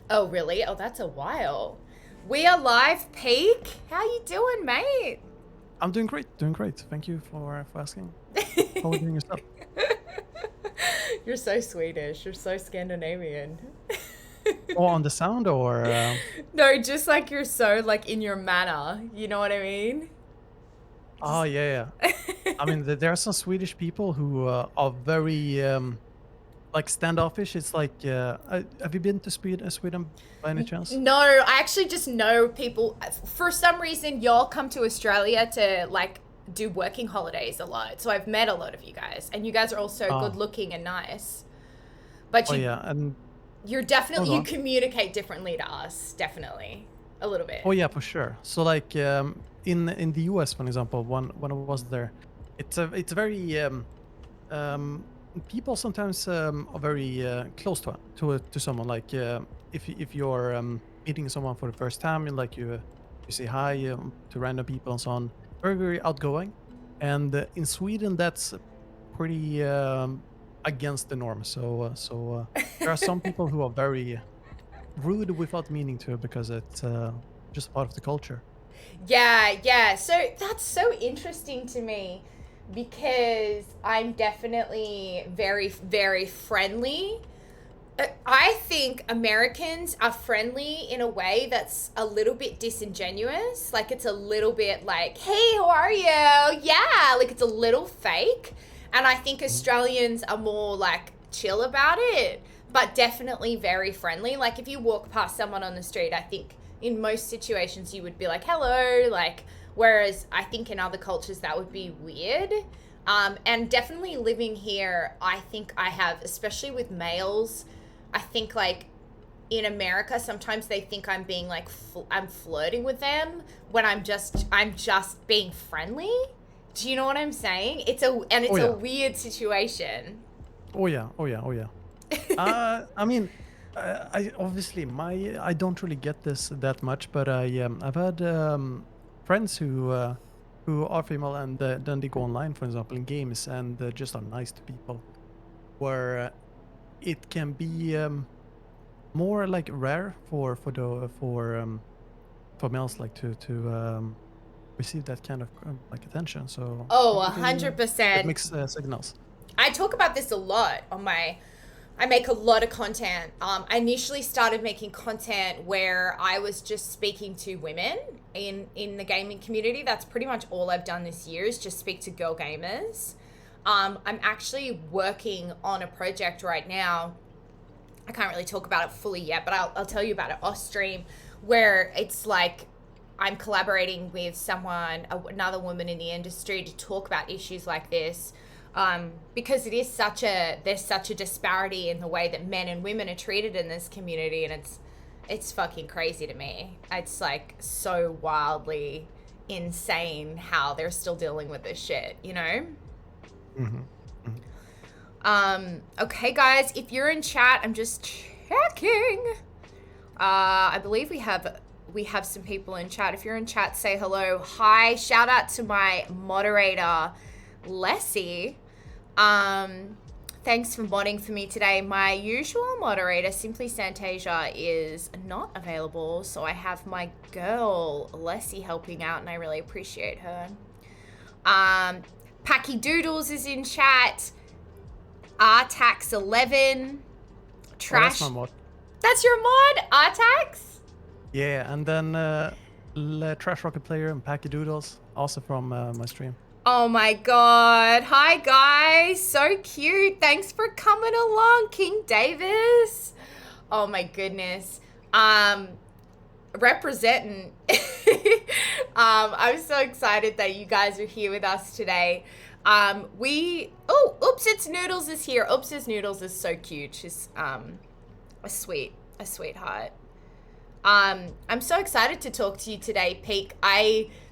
Oh, really? Oh, that's a while. We are live, Peak. How you doing, mate? I'm doing great, doing great. Thank you for asking. How are you doing yourself? You're so Swedish. You're so Scandinavian. Oh, on the sound or? No, just like you're so like in your manner. You know what I mean? Oh, Just yeah, yeah. I mean, there are some Swedish people who are very like standoffish. It's like, have you been to Sweden by any chance? no, I actually just know people. For some reason, y'all come to Australia to like do working holidays a lot. So I've met a lot of you guys, and you guys are all so good Oh, looking and nice. But oh yeah, and you're oh, definitely go you on. communicate differently to us, definitely a little bit. Oh yeah, for sure. So like in the US, for example, when I was there, it's very um, people sometimes are very close to someone. Like if you're meeting someone for the first time, and like you say hi to random people and so on. Very very outgoing, and in Sweden that's pretty against the norm. So there are some people who are very rude without meaning to because it's just part of the culture. Yeah, yeah. So that's so interesting to me because I'm definitely very, very friendly. I think Americans are friendly in a way that's a little bit disingenuous. Like it's a little bit like, hey, how are you? Yeah, like it's a little fake. And I think Mhm. Australians are more like chill about it, but definitely very friendly. Like if you walk past someone on the street, I think in most situations you would be like, hello, like, whereas I think in other cultures that would be weird. And definitely living here, I think I have, especially with males, I think like in America sometimes they think I'm being like I'm flirting with them when I'm just being friendly. Do you know what I'm saying? Oh It's a yeah, weird situation. oh yeah, oh yeah, oh yeah. I mean, I obviously I don't really get this that much, but I've had friends who are female and then they go online, for example, in games and just are nice to people. Where it can be more like rare for males like to receive that kind of like attention. So Oh, a maybe hundred it percent. makes signals. I talk about this a lot on my. I make a lot of content. I initially started making content where I was just speaking to women in the gaming community. That's pretty much all I've done this year is just speak to girl gamers. I'm actually working on a project right now. I can't really talk about it fully yet, but I'll tell you about it off stream, where it's like I'm collaborating with someone, another woman in the industry, to talk about issues like this, because there's such a disparity in the way that men and women are treated in this community, and it's fucking crazy to me. It's like so wildly insane how they're still dealing with this shit, you know? Hmm. Hmm. Okay, guys, if you're in chat, I'm just checking. I believe we have some people in chat. If you're in chat, say hello. Hi, shout out to my moderator, Leslie. Um, Thanks for modding for me today. My usual moderator, Simply Santasia, is not available, so I have my girl Leslie helping out, and I really appreciate her. Um, Packy Doodles is in chat. Artax11. Oh, that's my Trash. mod. That's your mod, Artax? Yeah, and then Trash Rocket Player and Packy Doodles, also from my stream. Oh my god. Hi, guys. So cute. Thanks for coming along, King Davis. Oh my goodness. Um, Representing. I'm so excited that you guys are here with us today. Oops, it's Noodles is here. Oops, Noodles is so cute. She's a sweetheart. I'm so excited to talk to you today, Peak.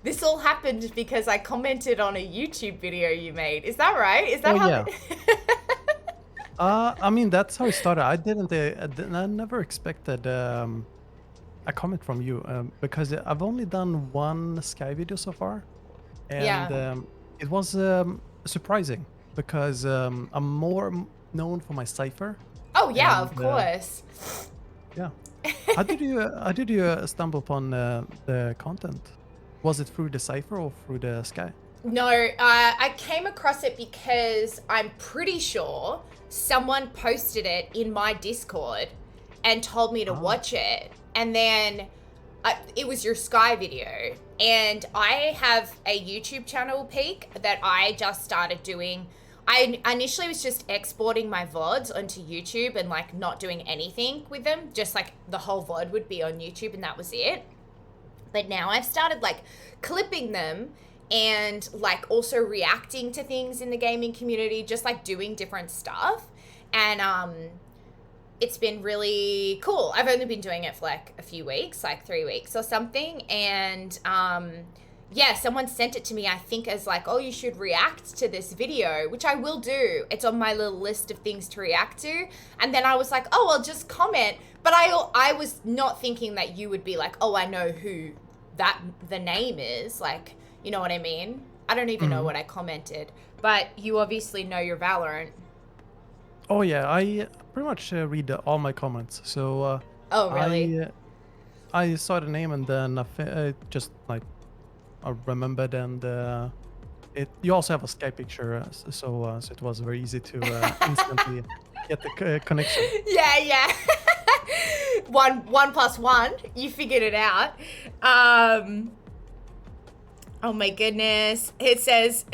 This all happened because I commented on a YouTube video you made. Is that right? Is Oh that how? yeah. I mean that's how it started. I never expected a comment from you because I've only done one Sky video so far, and Yeah. it was surprising because I'm more known for my cipher, Oh yeah, and of course. yeah. How did you stumble upon the content? Was it through the cipher or through the Skye? No, I came across it because I'm pretty sure someone posted it in my Discord and told me to watch it. And then it was your Skye video. And I have a YouTube channel, Peak, that I just started doing. I initially was just exporting my VODs onto YouTube and like not doing anything with them. Just like the whole VOD would be on YouTube and that was it. But now I've started like clipping them and like also reacting to things in the gaming community, just like doing different stuff. And it's been really cool. I've only been doing it for like a few weeks, like 3 weeks or something. And yeah, someone sent it to me, I think, as like, oh, you should react to this video, which I will do. It's on my little list of things to react to. And then I was like, oh, I'll just comment. But I was not thinking that you would be like, oh, I know who the name is. Like, you know what I mean? I don't even know what I commented. But you obviously know your Valorant. Oh yeah, I pretty much read all my comments. So Oh, really? I saw the name and then I just like I remembered, and you also have a Skype picture, so it was very easy to instantly get the connection. Yeah. One plus one. You figured it out. Oh my goodness. It says,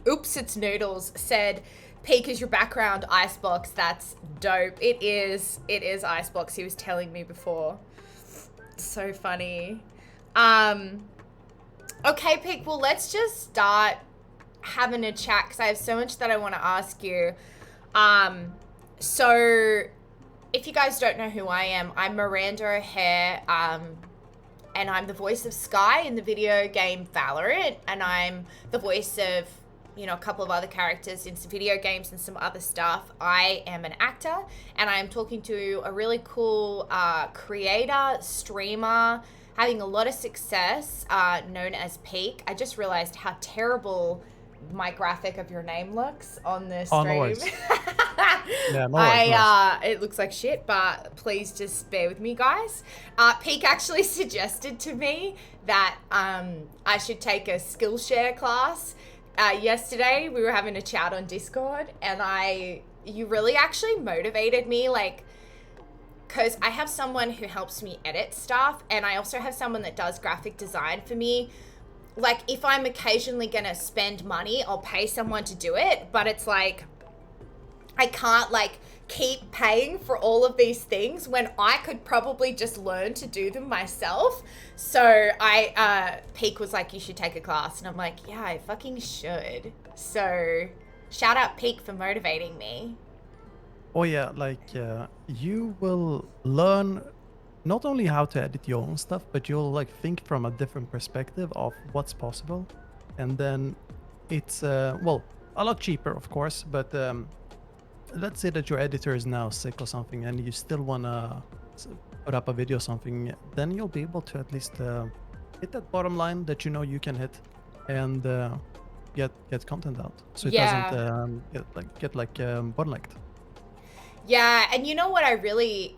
oops, it's Noodles, said, Peak is your background, Icebox. That's dope. It is Icebox. He was telling me before. So funny. Okay, Peak, well, let's just start having a chat because I have so much that I want to ask you. So if you guys don't know who I am, I'm Miranda O'Hare, and I'm the voice of Skye in the video game Valorant, and I'm the voice of, you know, a couple of other characters in some video games and some other stuff. I am an actor, and I'm talking to a really cool creator, streamer, having a lot of success, known as Peak. I just realized how terrible my graphic of your name looks on the stream. Oh, no worries. Yeah, no worries. It looks like shit, but please just bear with me, guys. Peak actually suggested to me that I should take a Skillshare class. Yesterday we were having a chat on Discord, and you really actually motivated me, like, because I have someone who helps me edit stuff, and I also have someone that does graphic design for me. Like, if I'm occasionally gonna spend money, I'll pay someone to do it, but it's like I can't like keep paying for all of these things when I could probably just learn to do them myself. So Peak was like, you should take a class, and I'm like, yeah, I fucking should. So shout out Peak for motivating me. Oh yeah, like you will learn not only how to edit your own stuff, but you'll like think from a different perspective of what's possible, and then it's well, a lot cheaper, of course. But let's say that your editor is now sick or something, and you still wanna put up a video or something, then you'll be able to at least hit that bottom line that you know you can hit, and get content out, so it doesn't get bottlenecked. Yeah, and you know what, I really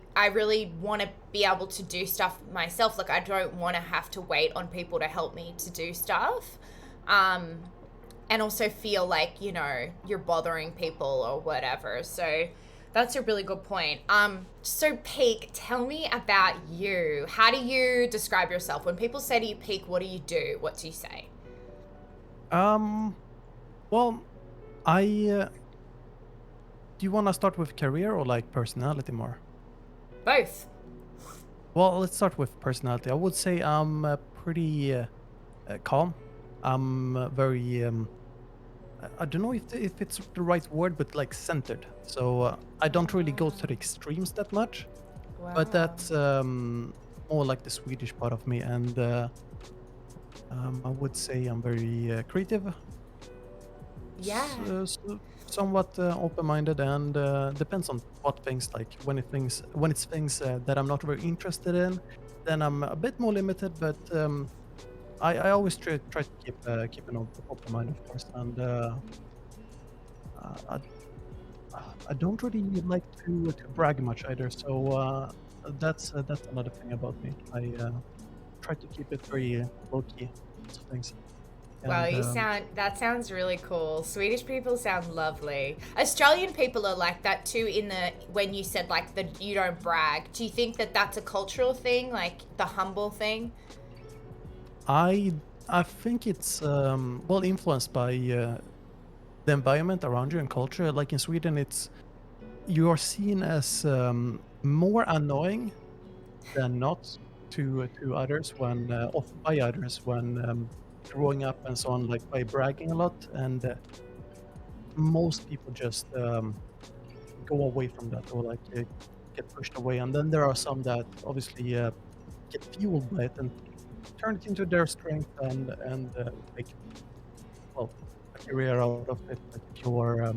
want to be able to do stuff myself. Like, I don't want to have to wait on people to help me to do stuff. And also feel like, you know, you're bothering people or whatever. So that's a really good point. So Peak, tell me about you. How do you describe yourself? When people say to you, Peak, what do you do? What do you say? Well, do you want to start with career or like personality more? Both. Well, let's start with personality. I would say I'm pretty calm. I'm very I don't know if it's the right word, but like centered. So I don't really go to the extremes that much. Wow. But that's more like the Swedish part of me, and I would say I'm very creative. Yeah. Somewhat open-minded, and depends on what things, like when it's things that I'm not very interested in, then I'm a bit more limited. But I always try to keep an open mind, of course, and I don't really like to brag much either. So that's another thing about me. I try to keep it very low key. Lots of things. Well, And that sounds really cool. Swedish people sound lovely. Australian people are like that too when you said like the you don't brag. Do you think that that's a cultural thing, like the humble thing? I I think it's well influenced by the environment around you and culture. Like in Sweden, it's you are seen as more annoying than not to others when by others when growing up and so on, like by bragging a lot. And most people just go away from that or like get pushed away. And then there are some that obviously get fueled by it and turn it into their strength and make well a career out of it. Like if you're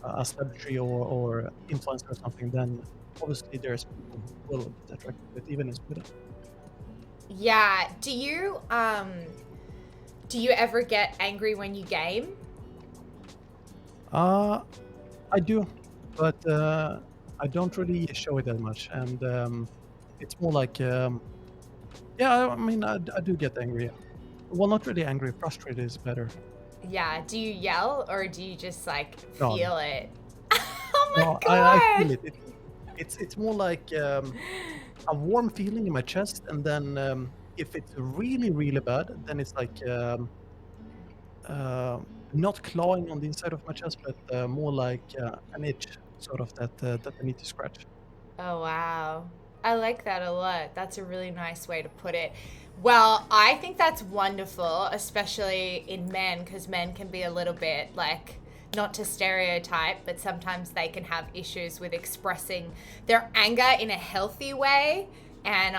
a celebrity or influencer or something, then obviously there's people who will get attracted to it, even in Sweden. Yeah. Do you ever get angry when you game? Uh, I do, but I don't really show it that much, and it's more like yeah. I mean, I do get angry. Well, not really angry. Frustrated is better. Yeah. Do you yell or do you just like No, no, feel it? Oh my no. I feel god. it. It's more like a warm feeling in my chest, and then if it's really really bad, then it's like uh, not clawing on the inside of my chest, but more like an itch, sort of that I need to scratch. Oh, wow. I like that a lot. That's a really nice way to put it. Well, I think that's wonderful, especially in men, because men can be a little bit like, not to stereotype, but sometimes they can have issues with expressing their anger in a healthy way. And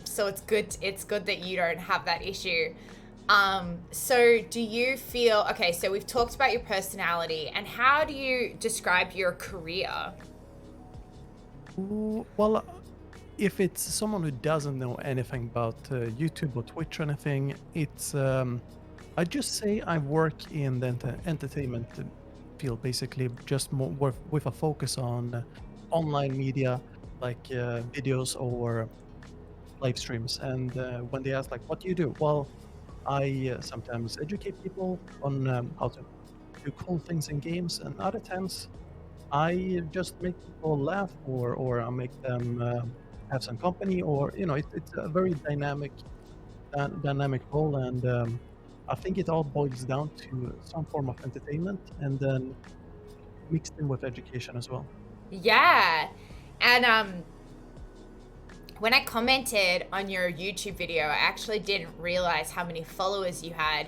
so it's good that you don't have that issue. So do you feel okay, so we've talked about your personality and how do you describe your career? Well, if it's someone who doesn't know anything about YouTube or Twitch or anything, it's I just say I work in the entertainment field, basically, just more with a focus on online media, like videos or live streams. And when they ask, like, what do you do? Well, I sometimes educate people on how to do cool things in games, and other times I just make people laugh or I make them have some company, or it's a very dynamic role. And I think it all boils down to some form of entertainment and then mixed in with education as well. Yeah. And when I commented on your YouTube video, I actually didn't realize how many followers you had.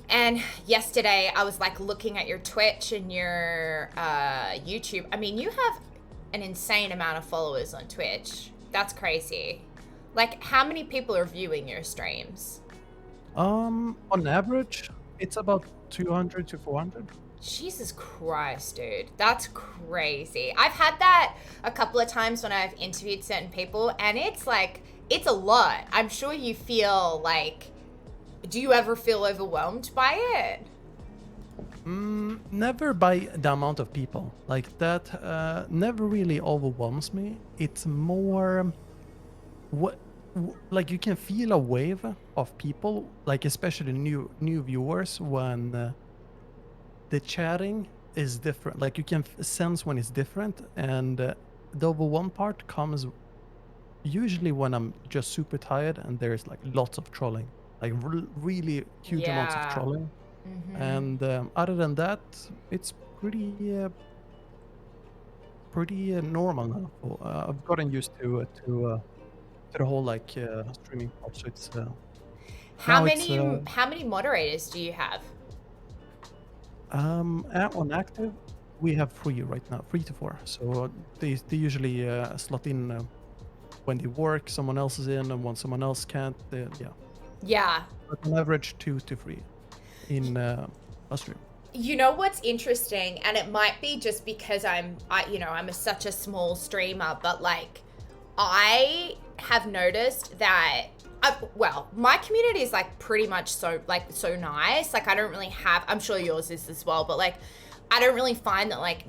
And yesterday I was like looking at your Twitch and your YouTube. I mean, you have an insane amount of followers on Twitch. That's crazy. Like, how many people are viewing your streams? On average, it's about 200 to 400. Jesus Christ, dude. That's crazy. I've had that a couple of times when I've interviewed certain people, and it's like, it's a lot. I'm sure you feel like, do you ever feel overwhelmed by it? Never by the amount of people. Like that never really overwhelms me. It's more what like you can feel a wave of people, like especially new viewers when the chatting is different. Like you can sense when it's different, and the overwhelm part comes usually when I'm just super tired and there's like lots of trolling, like really huge amounts of Yeah. trolling. Mm-hmm. And other than that, it's pretty normal now. I've gotten used to the whole like streaming part. So it's now it's How many moderators do you have? on active. We have three right now, 3 to 4. So they usually slot in when they work. Someone else is in, and when someone else can't, yeah. Yeah. But on average, 2 to 3 in a stream. You know what's interesting, and it might be just because I'm such a small streamer, but like I have noticed that well, my community is like pretty much so nice. Like I don't really have, I'm sure yours is as well, but like I don't really find that like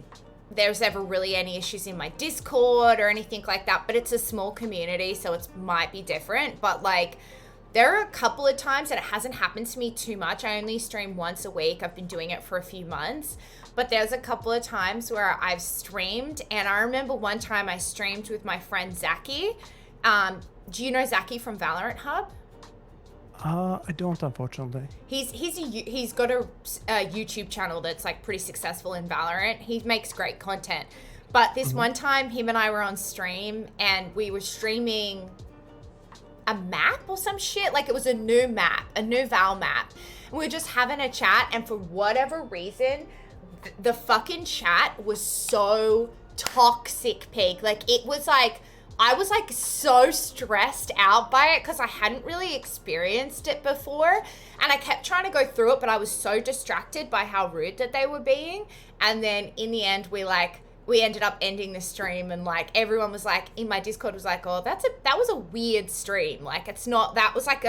there's ever really any issues in my Discord or anything like that, but it's a small community, so it might be different. But like, there are a couple of times that it hasn't happened to me too much. I only stream once a week. I've been doing it for a few months, but there's a couple of times where I've streamed, and I remember one time I streamed with my friend Zachy. Do you know Zachy from Valorant Hub? I don't, unfortunately. He's got a YouTube channel that's like pretty successful in Valorant. He makes great content. But this one time, him and I were on stream, and we were streaming a map or some shit. Like, it was a new map, a new Val map. And we were just having a chat, and for whatever reason, the fucking chat was so toxic, Pig. Like, it was like, I was like so stressed out by it because I hadn't really experienced it before, and I kept trying to go through it, but I was so distracted by how rude that they were being. And then in the end, we ended up ending the stream, and like everyone was like in my Discord was like, oh, that was a weird stream. Like, it's not, that was like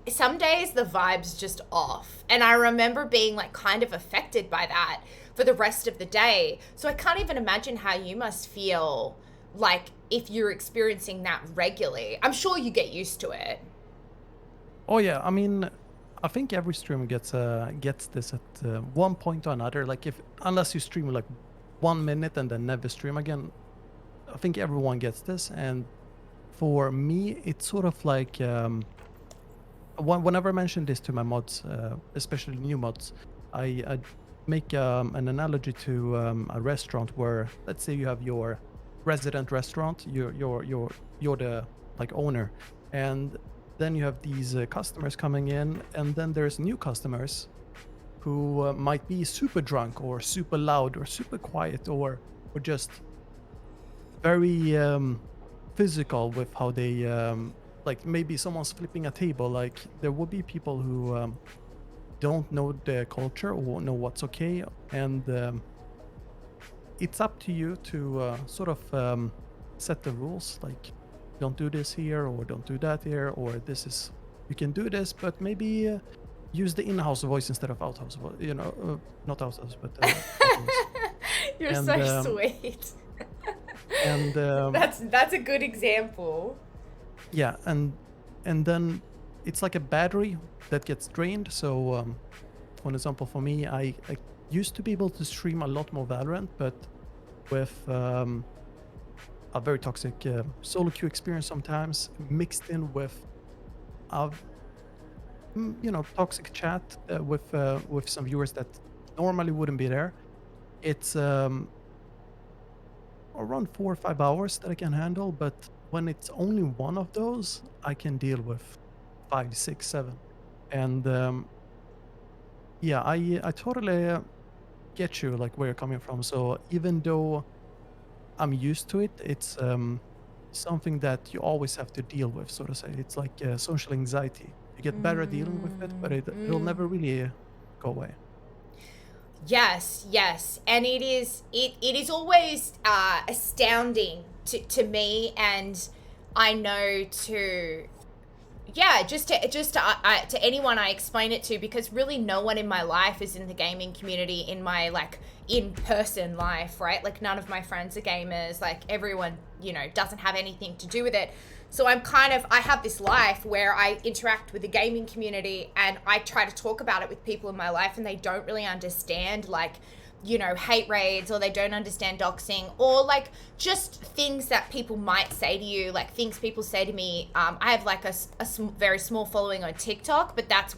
some days the vibe's just off. And I remember being like kind of affected by that for the rest of the day. So I can't even imagine how you must feel like if you're experiencing that regularly. I'm sure you get used to it. Oh yeah, I mean, I think every streamer gets this at one point or another. Like, unless you stream like 1 minute and then never stream again, I think everyone gets this. And for me, it's sort of like whenever I mention this to my mods, especially new mods, I make an analogy to a restaurant where, let's say you have your resident restaurant, you're the like owner, and then you have these customers coming in, and then there's new customers who might be super drunk or super loud or super quiet or just very physical with how they like, maybe someone's flipping a table. Like, there will be people who don't know the culture or won't know what's okay, and it's up to you to sort of set the rules, like, don't do this here or don't do that here, or this is, you can do this, but maybe use the in-house voice instead of out-house voice, you know, not out-house, but out-house. You're so sweet. And that's a good example. Yeah, and then it's like a battery that gets drained. So for example, for me, I used to be able to stream a lot more Valorant, but with a very toxic solo queue experience sometimes, mixed in with a toxic chat with some viewers that normally wouldn't be there. It's around 4 or 5 hours that I can handle, but when it's only one of those, I can deal with 5, 6, 7. And yeah, I totally get you, like, where you're coming from. So even though I'm used to it, it's something that you always have to deal with, so to say. It's like social anxiety. You get better at dealing with it, but it'll never really go away. Yes, and it is always astounding to me, and I know to anyone I explain it to, because really no one in my life is in the gaming community, in my like in-person life, right? Like, none of my friends are gamers, like everyone, doesn't have anything to do with it. So I have this life where I interact with the gaming community, and I try to talk about it with people in my life, and they don't really understand, like, hate raids, or they don't understand doxing, or like just things that people might say to you, like things people say to me. I have like a very small following on TikTok, but that's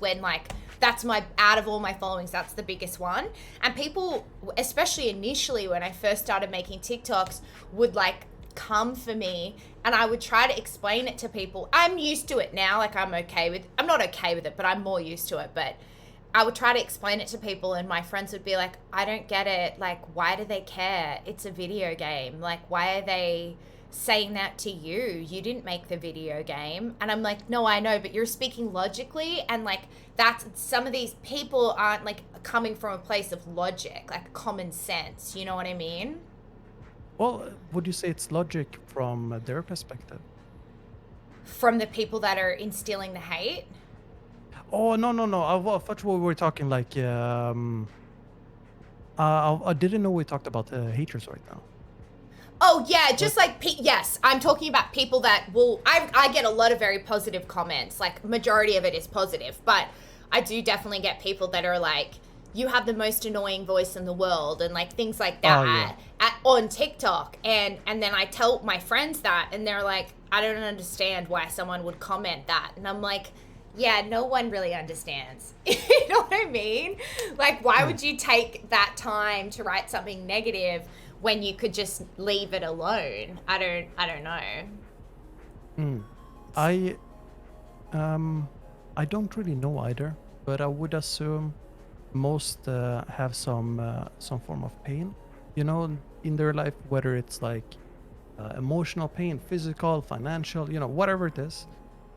out of all my followings, that's the biggest one. And people, especially initially when I first started making TikToks, would like come for me, and I would try to explain it to people. I'm used to it now, like I'm not okay with it, but I'm more used to it. But I would try to explain it to people, and my friends would be like, I don't get it, like, why do they care? It's a video game. Like, why are they saying that to you? You didn't make the video game. And I'm like, no, I know, but you're speaking logically, and like, that's, some of these people aren't like coming from a place of logic, like common sense, you know what I mean? Well, would you say it's logic from their perspective? From the people that are instilling the hate? Oh, no. I thought we were talking like I didn't know we talked about haters right now. Oh yeah, But just like yes, I'm talking about people that will. I get a lot of very positive comments. Like majority of it is positive, but I do definitely get people that are like, "You have the most annoying voice in the world," and like things like oh yeah. that on TikTok. And then I tell my friends that, and they're like, "I don't understand why someone would comment that," and I'm like. Yeah, no one really understands. You know what I mean? Like, why Hmm. would you take that time to write something negative when you could just leave it alone? I don't know. Hmm. I um I don't really know either, but I would assume most have some form of pain, in their life, whether it's like emotional pain, physical, financial, whatever it is.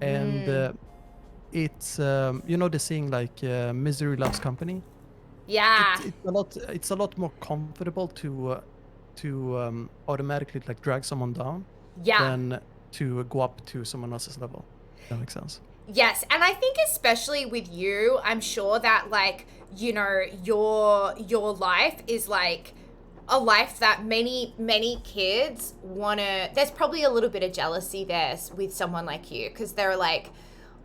And Mm, it's the saying like misery loves company. yeah. It's a lot more comfortable to automatically like drag someone down Yeah. than to go up to someone else's level. That makes sense. Yes, and I think especially with you, I'm sure that like, your life is like a life that many kids want to. There's probably a little bit of jealousy there with someone like you because they're like,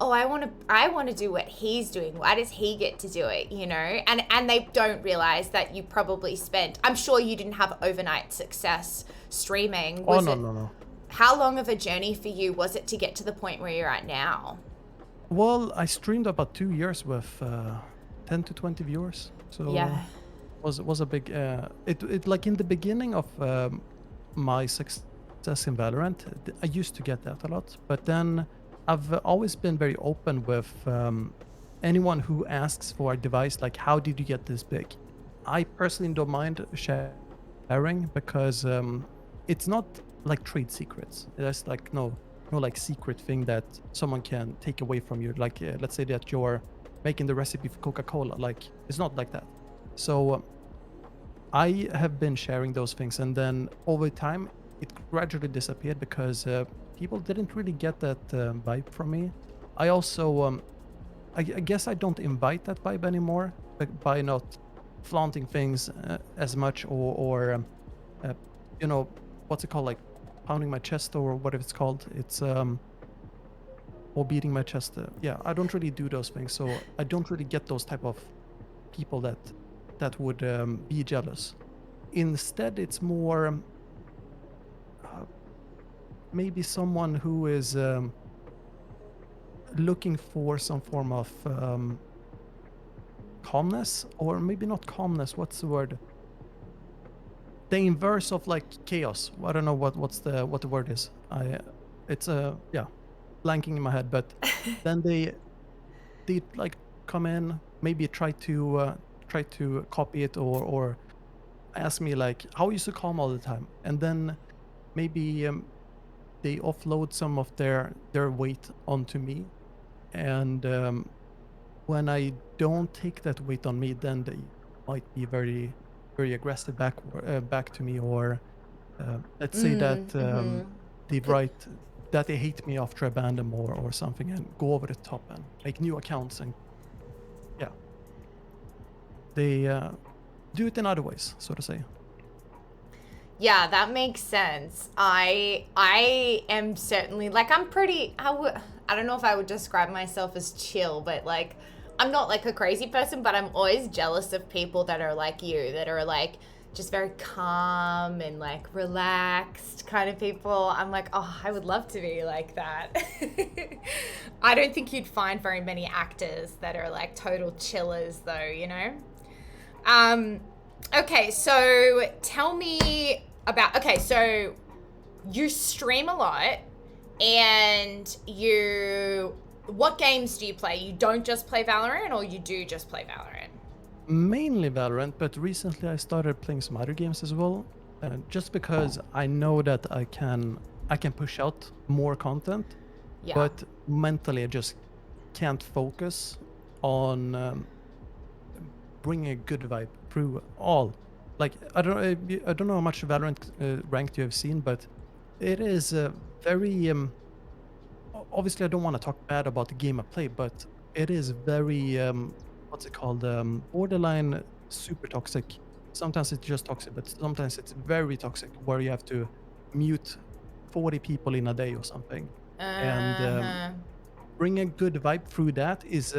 "Oh, I want to do what he's doing. Why does he get to do it?" And they don't realize that you probably spent. I'm sure you didn't have overnight success streaming. Oh Was no, it no, no. How long of a journey for you was it to get to the point where you're at now? Well, I streamed about 2 years with 10 to 20 viewers, so Yeah. was a big. It like in the beginning of my success in Valorant, I used to get that a lot, but then I've always been very open with anyone who asks for a device like, "How did you get this big?" I personally don't mind sharing because it's not like trade secrets. There's like no like secret thing that someone can take away from you. Like let's say that you're making the recipe for Coca-Cola. Like it's not like that. So I have been sharing those things, and then over time, it gradually disappeared because people didn't really get that vibe from me. I also, I guess, I don't invite that vibe anymore by not flaunting things as much, or uh, you know, what's it called, like pounding my chest or whatever it's called. It's or beating my chest. Yeah, I don't really do those things, so I don't really get those type of people that would be jealous. Instead, it's more uh, maybe someone who is looking for some form of calmness, or maybe not calmness. What's the word? The inverse of like chaos. I don't know what the word is. It's yeah, blanking in my head. But then they like come in, maybe try to copy it, or ask me like, how are you so calm all the time? And then maybe they offload some of their weight onto me, and when I don't take that weight on me, then they might be very very aggressive back to me, or let's say that they write that they hate me after I ban them, or something, and go over the top and make new accounts, and yeah, they do it in other ways, so to say. Yeah, that makes sense. I am certainly like I'm pretty I don't know if I would describe myself as chill, but like I'm not like a crazy person, but I'm always jealous of people that are like you, that are like just very calm and like relaxed kind of people. I'm like, "Oh, I would love to be like that." I don't think you'd find very many actors that are like total chillers though. Um, okay, so tell me about. Okay, so you stream a lot, and you. What games do you play? You don't just play Valorant, or you do just play Valorant? Mainly Valorant, but recently I started playing some other games as well, just because I know that I can push out more content, Yeah. but mentally I just can't focus on bringing a good vibe through all. Like I don't know how much Valorant ranked you have seen, but it is very obviously I don't want to talk bad about the game I play, but it is very what's it called, borderline super toxic. Sometimes it's just toxic, but sometimes it's very toxic where you have to mute 40 people in a day or something. And Uh-huh. bring a good vibe through that is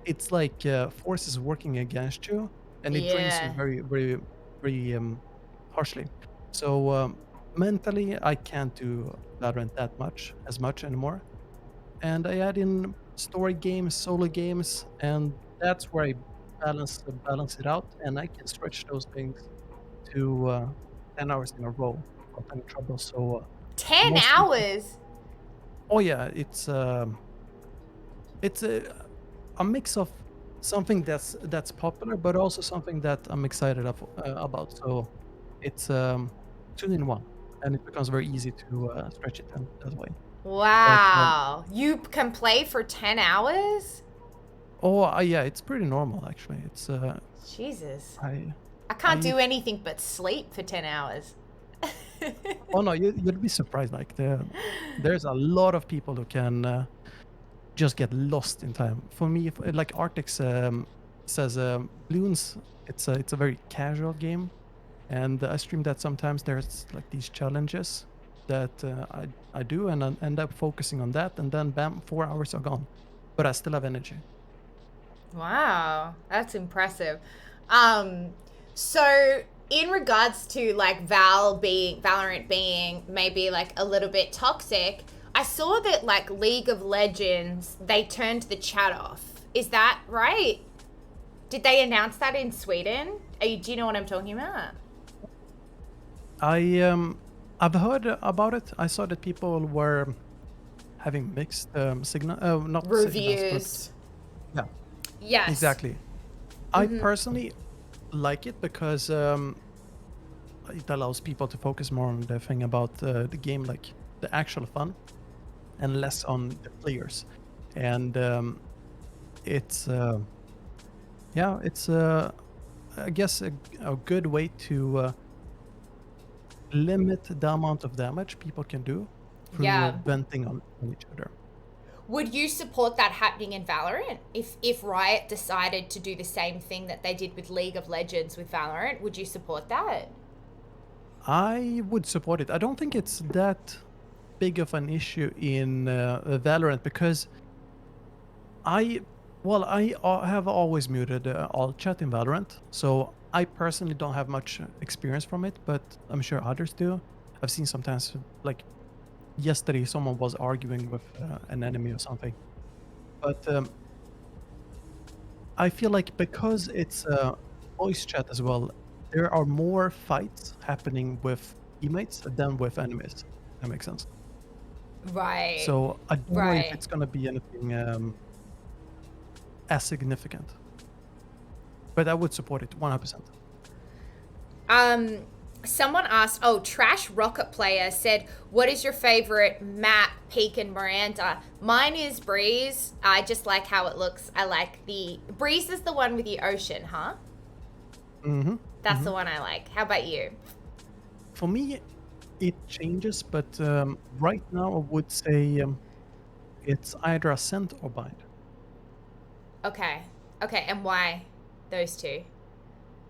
it's like forces working against you, and it drains you Yeah. very, very, very harshly. So mentally, I can't do Valorant that much as much anymore, and I add in story games, solo games, and that's where I balance it out, and I can stretch those things to 10 hours in a row without any trouble. So 10 most recent, hours? oh yeah, it's a mix of something that's popular, but also something that I'm excited about. So it's two in one, and it becomes very easy to stretch it in that way. But Wow. You can play for 10 hours? oh yeah, it's pretty normal actually. It's Jesus. I I can't I do anything but sleep for 10 hours. oh no, you'd be surprised. Like there's a lot of people who can just get lost in time. For me, like Arctic says, Bloons, it's a very casual game. And I stream that sometimes. There's like these challenges that I do, and I end up focusing on that, and then bam, 4 hours are gone, but I still have energy. Wow, that's impressive. Um, so in regards to like Valorant being maybe like a little bit toxic, I saw that like League of Legends, they turned the chat off. Is that right? Did they announce that in Sweden? Do you know what I'm talking about? I I've heard about it. I saw that people were having mixed signal, not signals, but Reviews. yeah, Yes. exactly. I personally like it because it allows people to focus more on the thing about the game, like the actual fun, and less on the players. And it's yeah, it's I guess a good way to limit the amount of damage people can do through Yeah. venting on each other. Would you support that happening in Valorant? If Riot decided to do the same thing that they did with League of Legends with Valorant, would you support that? I would support it. I don't think it's that big of an issue in Valorant because I I have always muted all chat in Valorant, so I personally don't have much experience from it, but I'm sure others do. I've seen sometimes, like yesterday, someone was arguing with an enemy or something. But I feel like because it's voice chat as well, there are more fights happening with teammates than with enemies. That makes sense. Right. So I don't know if Right. it's gonna be anything as significant, but I would support it 100%. Um, Someone asked, oh, Trash Rocket Player said, what is your favorite map, Peak and Miranda? Mine is Breeze. I just like how it looks. I like the Breeze is the one with the ocean, huh? Hmm. That's Hmm. the one I like. How about you? For me, it changes, but right now I would say it's either Ascent or Bind. Okay. Okay, and why those two?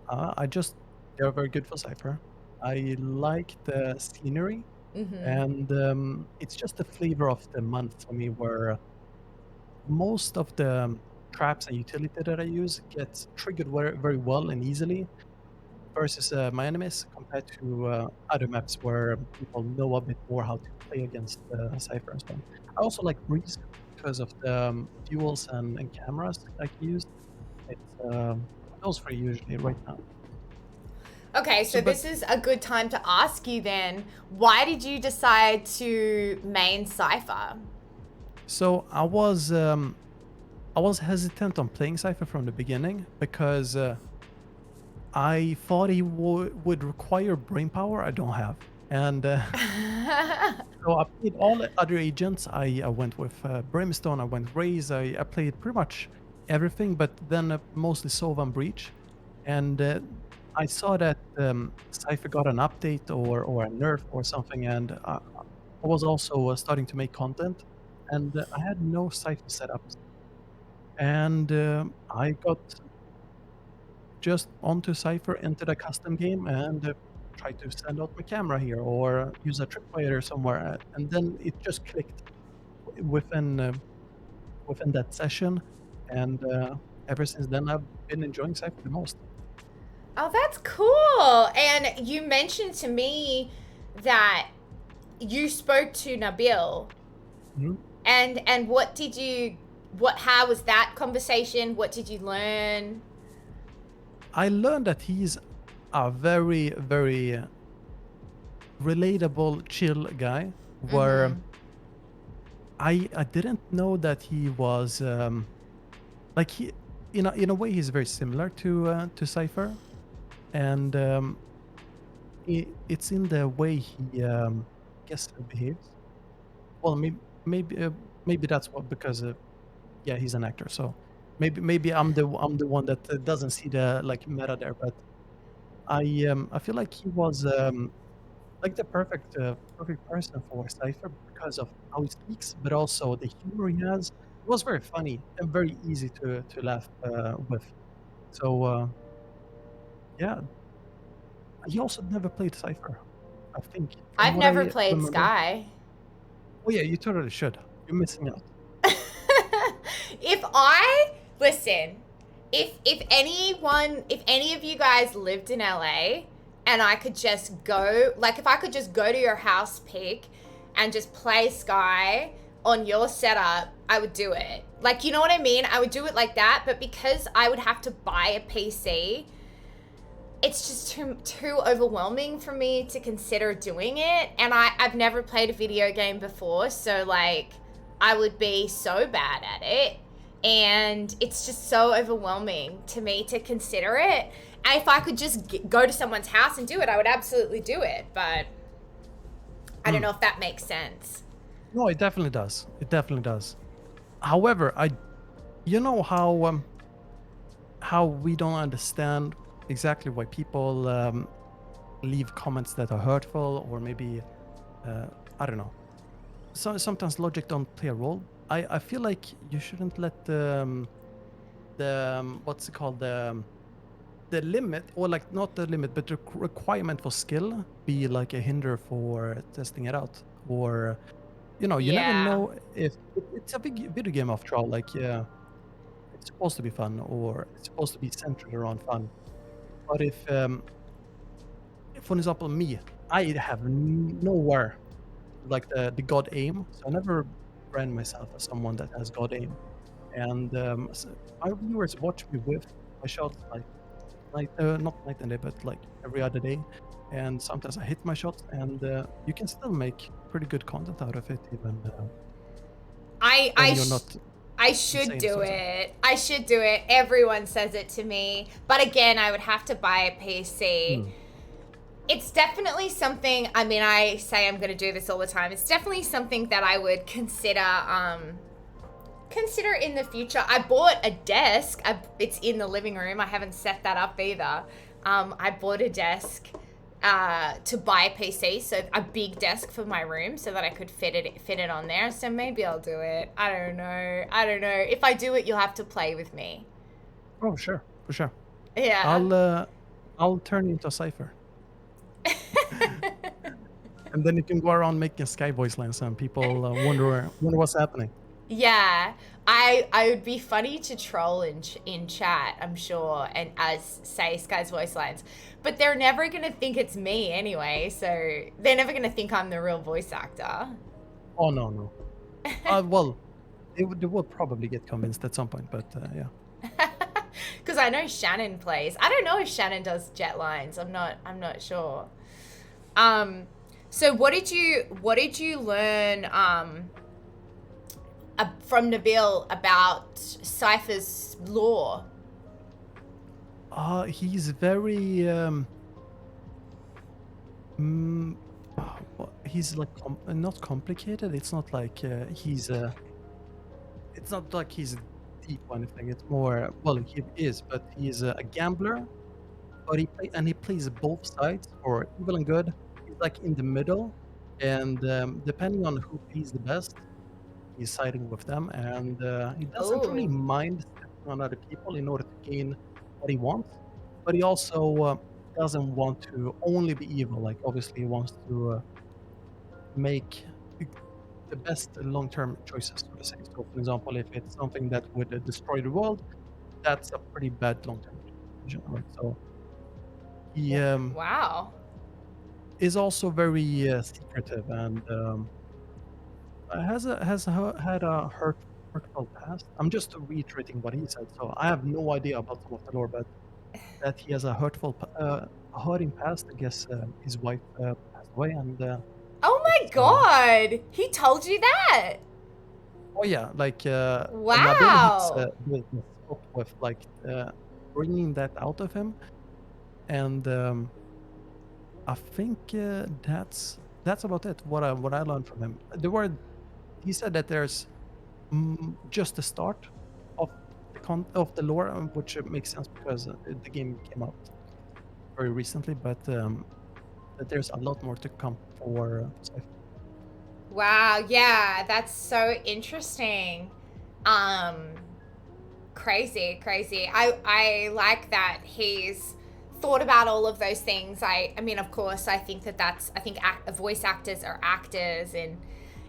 I just they're very good for Cypher. I like the scenery, Mm-hmm. and it's just the flavor of the month for me, where most of the traps and utility that I use gets triggered very, very well and easily versus my enemies compared to other maps where people know a bit more how to play against Cypher and so on. I also like Breeze because of the fuels and cameras I can use. It's those three usually right now. Okay, So, so but this is a good time to ask you then, why did you decide to main Cypher? so I was hesitant on playing Cypher from the beginning because I thought he would require brain power I don't have, and so I played all the other agents. I went with Brimstone, I went Raze, I played pretty much everything, but then mostly Sova and Breach. And I saw that Cypher got an update or a nerf or something, and I was also starting to make content, and I had no Cypher setups. And I got just onto Cypher, into the custom game, and try to send out my camera here or use a tripwire somewhere. And then it just clicked within that session, and ever since then, I've been enjoying Cypher the most. Oh, that's cool. And you mentioned to me that you spoke to Nabil. Mhm. And how was that conversation? What did you learn? I learned that he's a very, very relatable, chill guy. Where I didn't know that he was like he in a way he's very similar to Cypher, and it's in the way he guess behaves. Well, maybe that's what because yeah, he's an actor, so maybe I'm the one that doesn't see the like meta there, but I feel like he was like the perfect person for Cypher because of how he speaks, but also the humor he has. It was very funny and very easy to laugh with. So yeah, he also never played Cypher, I think, from I've what never I played remember. Skye. Oh yeah, you totally should. You're missing out. If I listen, if any of you guys lived in LA and I could just go, like if I could just go to your house pick and just play Skye on your setup, I would do it. Like, you know what I mean? I would do it like that, but because I would have to buy a PC, it's just too overwhelming for me to consider doing it. And I've never played a video game before, so like I would be so bad at it. And it's just so overwhelming to me to consider it. And if I could just go to someone's house and do it, I would absolutely do it. But I don't know if that makes sense. No, it definitely does. It definitely does. However, you know how we don't understand exactly why people leave comments that are hurtful, or maybe I don't know. So sometimes logic don't play a role. I feel like you shouldn't let the what's it called, the limit, or like not the limit but the requirement for skill be like a hinder for testing it out. Or you never Yeah. know if it's a big video game after all. Like yeah, it's supposed to be fun, or it's supposed to be centered around fun. But if for example me, I have nowhere like the god aim, so I never brand myself as someone that has god aim. And my viewers watch me with my shots like not night and day, but like every other day. And sometimes I hit my shots, and you can still make pretty good content out of it, even I when I you're sh- not I should insane, so do to say. it. I should do it. Everyone says it to me. But again, I would have to buy a PC. Hmm. It's definitely something, I mean, I say I'm going to do this all the time. It's definitely something that I would consider in the future. I bought a desk. It's in the living room. I haven't set that up either. I bought a desk to buy a PC, so a big desk for my room, so that I could fit it on there. So maybe I'll do it. I don't know. If I do it, you'll have to play with me. Oh sure, for sure. Yeah. I'll turn you into a Cypher. And then you can go around making Sky voice lines, and people wonder what's happening. Yeah, I would be funny to troll in chat, I'm sure, and as say Skye's voice lines, but they're never gonna think it's me anyway. So they're never gonna think I'm the real voice actor. Oh no. Well, they will probably get convinced at some point, but yeah. Because I know Shannon plays. I don't know if Shannon does jet lines. I'm not sure. So what did you learn from Nabil about Cypher's lore? He's very he's like not complicated. It's not like it's not like he's deep or anything. It's more, well, he is, but he's a gambler. But he plays both sides, for evil and good. He's like in the middle, and depending on who pays the best, he's siding with them, and he doesn't really Oh, mind stepping on other people in order to gain what he wants. but he also doesn't want to only be evil. Like obviously, he wants to make the best long-term choices, so to say. So, for example, if it's something that would destroy the world, that's a pretty bad long-term decision, right? So he Wow. is also very secretive and had a hurtful past. I'm just reiterating what he said, so I have no idea about some of the lore, but that he has a hurting past. I guess his wife passed away, and Oh my it's god! He told you that? oh yeah, like Nabil hits Wow. the spot with like bringing that out of him, and I think that's about it. What I learned from him. He said that there's just the start of of the lore, which makes sense because the game came out very recently, but that there's a lot more to come for sci-fi. Wow, yeah, that's so interesting. Um, Crazy, crazy. I like that he's thought about all of those things. I mean, of course, I think I think voice actors are actors, and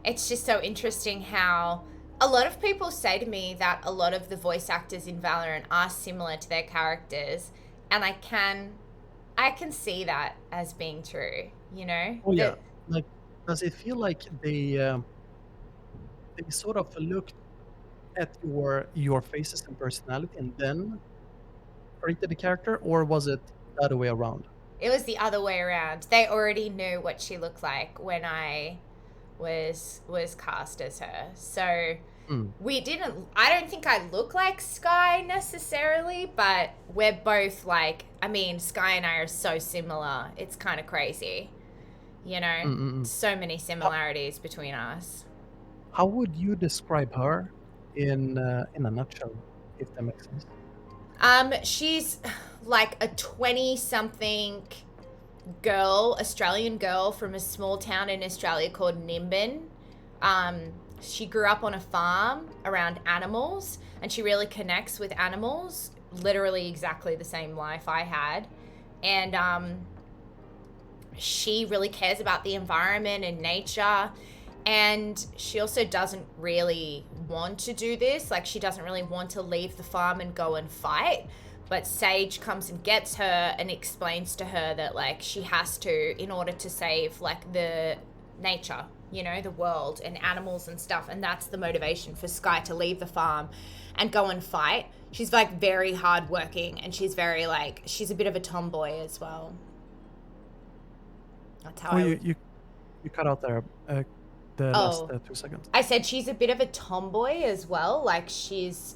it's just so interesting how a lot of people say to me that a lot of the voice actors in Valorant are similar to their characters, and I can see that as being true, you know? Oh yeah, That like does it feel like they sort of looked at your faces and personality and then created the character, or was it the other way around? it was the other way around. They already knew what she looked like when I was cast as her. So Mm. we didn't I don't think I look like Skye necessarily, but we're both like, I mean, Skye and I are so similar. It's kind of crazy. You know, Mm. so many How, similarities between us. how would you describe her in a nutshell, if that makes sense? She's like a 20 something girl, Australian girl from a small town in Australia called Nimbin. She grew up on a farm around animals, and she really connects with animals, literally exactly the same life I had. And she really cares about the environment and nature. And she also doesn't really want to do this. Like, she doesn't really want to leave the farm and go and fight. But Sage comes and gets her and explains to her that, like, she has to in order to save, like, the nature, you know, the world and animals and stuff. And that's the motivation for Skye to leave the farm and go and fight. She's, like, very hardworking, and she's very, like, she's a bit of a tomboy as well. That's how Oh, I would. you cut out there the last Oh, 2 seconds. I said she's a bit of a tomboy as well. Like, she's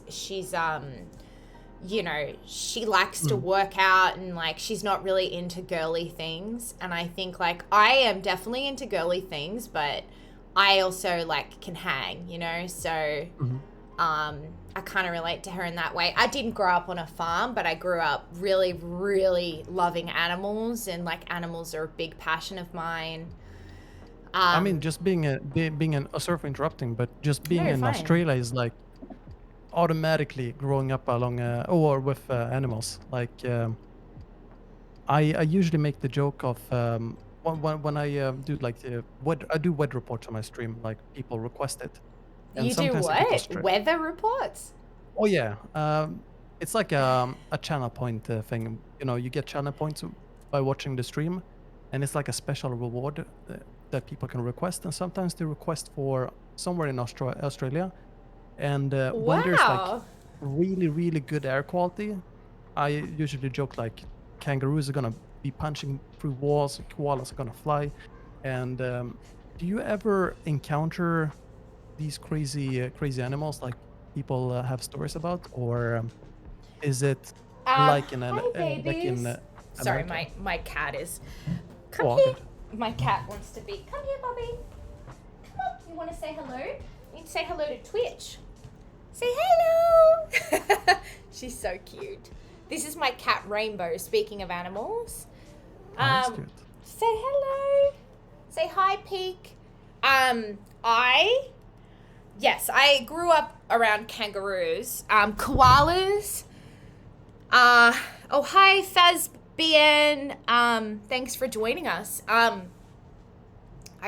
you know, she likes to Mm. work out, and like she's not really into girly things. And I think like I am definitely into girly things, but I also like can hang, you know? So Hmm. I kind of relate to her in that way. I didn't grow up on a farm, but I grew up really, really loving animals, and like animals are a big passion of mine. I mean, Um, just being sorry for interrupting, but just no, being you're in fine. Australia is like automatically growing up along or with animals. Like I usually make the joke of when I do like I do weather reports on my stream, like people request it, and You do sometimes I get what? Weather reports? oh yeah, it's like a channel point thing. You know, you get channel points by watching the stream, and it's like a special reward that people can request. And sometimes they request for somewhere in Australia. And when there's like Wow. really good air quality, I usually joke like kangaroos are gonna be punching through walls, koalas are gonna fly. And do you ever encounter these crazy animals like people have stories about, or is it like Hi like in babies. Sorry, America? my cat is. Oh, Come all here. good. My cat wants to be. Come here, Bobby. Come on. You want to say hello? You need to say hello to Twitch. Say hello. She's so cute. This is my cat Rainbow. Speaking of animals, Oh, that's um, cute. say hello. Say hi, Peek. I yes, I grew up around kangaroos. Koalas. Oh, hi, Fazbian. Thanks for joining us. I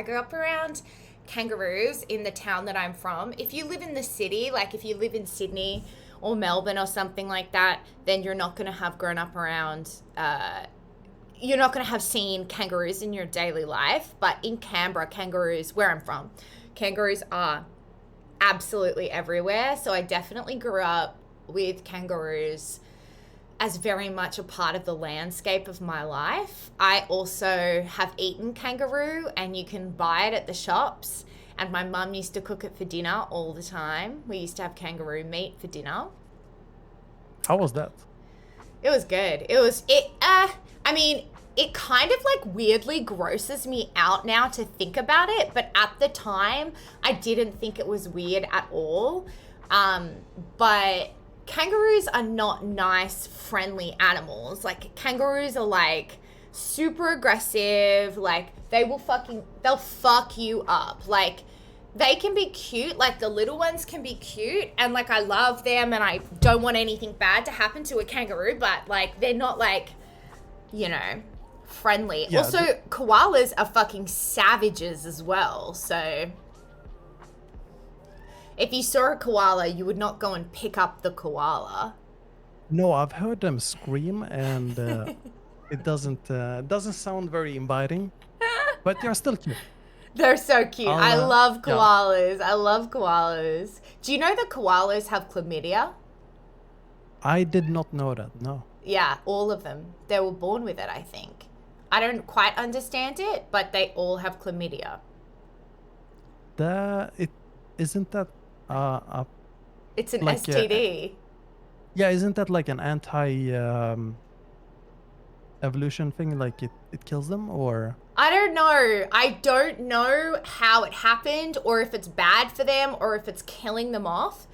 grew up around kangaroos in the town that I'm from. If you live in the city, like if you live in Sydney or Melbourne or something like that, then you're not going to have grown up around, you're not going to have seen kangaroos in your daily life. But in Canberra, kangaroos, where I'm from, kangaroos are absolutely everywhere. So I definitely grew up with kangaroos as very much a part of the landscape of my life. I also have eaten kangaroo, and you can buy it at the shops. And my mum used to cook it for dinner all the time. We used to have kangaroo meat for dinner. How was that? It was good. I mean, it kind of like weirdly grosses me out now to think about it, but at the time, I didn't think it was weird at all. But kangaroos are not nice, friendly animals. Like, kangaroos are like super aggressive. Like, they'll fuck you up. Like, they can be cute. Like, the little ones can be cute, and like I love them, and I don't want anything bad to happen to a kangaroo, but like they're not like, friendly. Yeah, also, koalas are fucking savages as well. So if you saw a koala, you would not go and pick up the koala. No, I've heard them scream, and it doesn't sound very inviting, but they're still cute. They're so cute. I love yeah. koalas. I love koalas. Do you know that koalas have chlamydia? I did not know that. No. Yeah, all of them. They were born with it, I think. I don't quite understand it, but they all have chlamydia. Isn't that It's an like STD. yeah, isn't that like an anti evolution thing? Like it kills them, or I don't know. I don't know how it happened, or if it's bad for them, or if it's killing them off.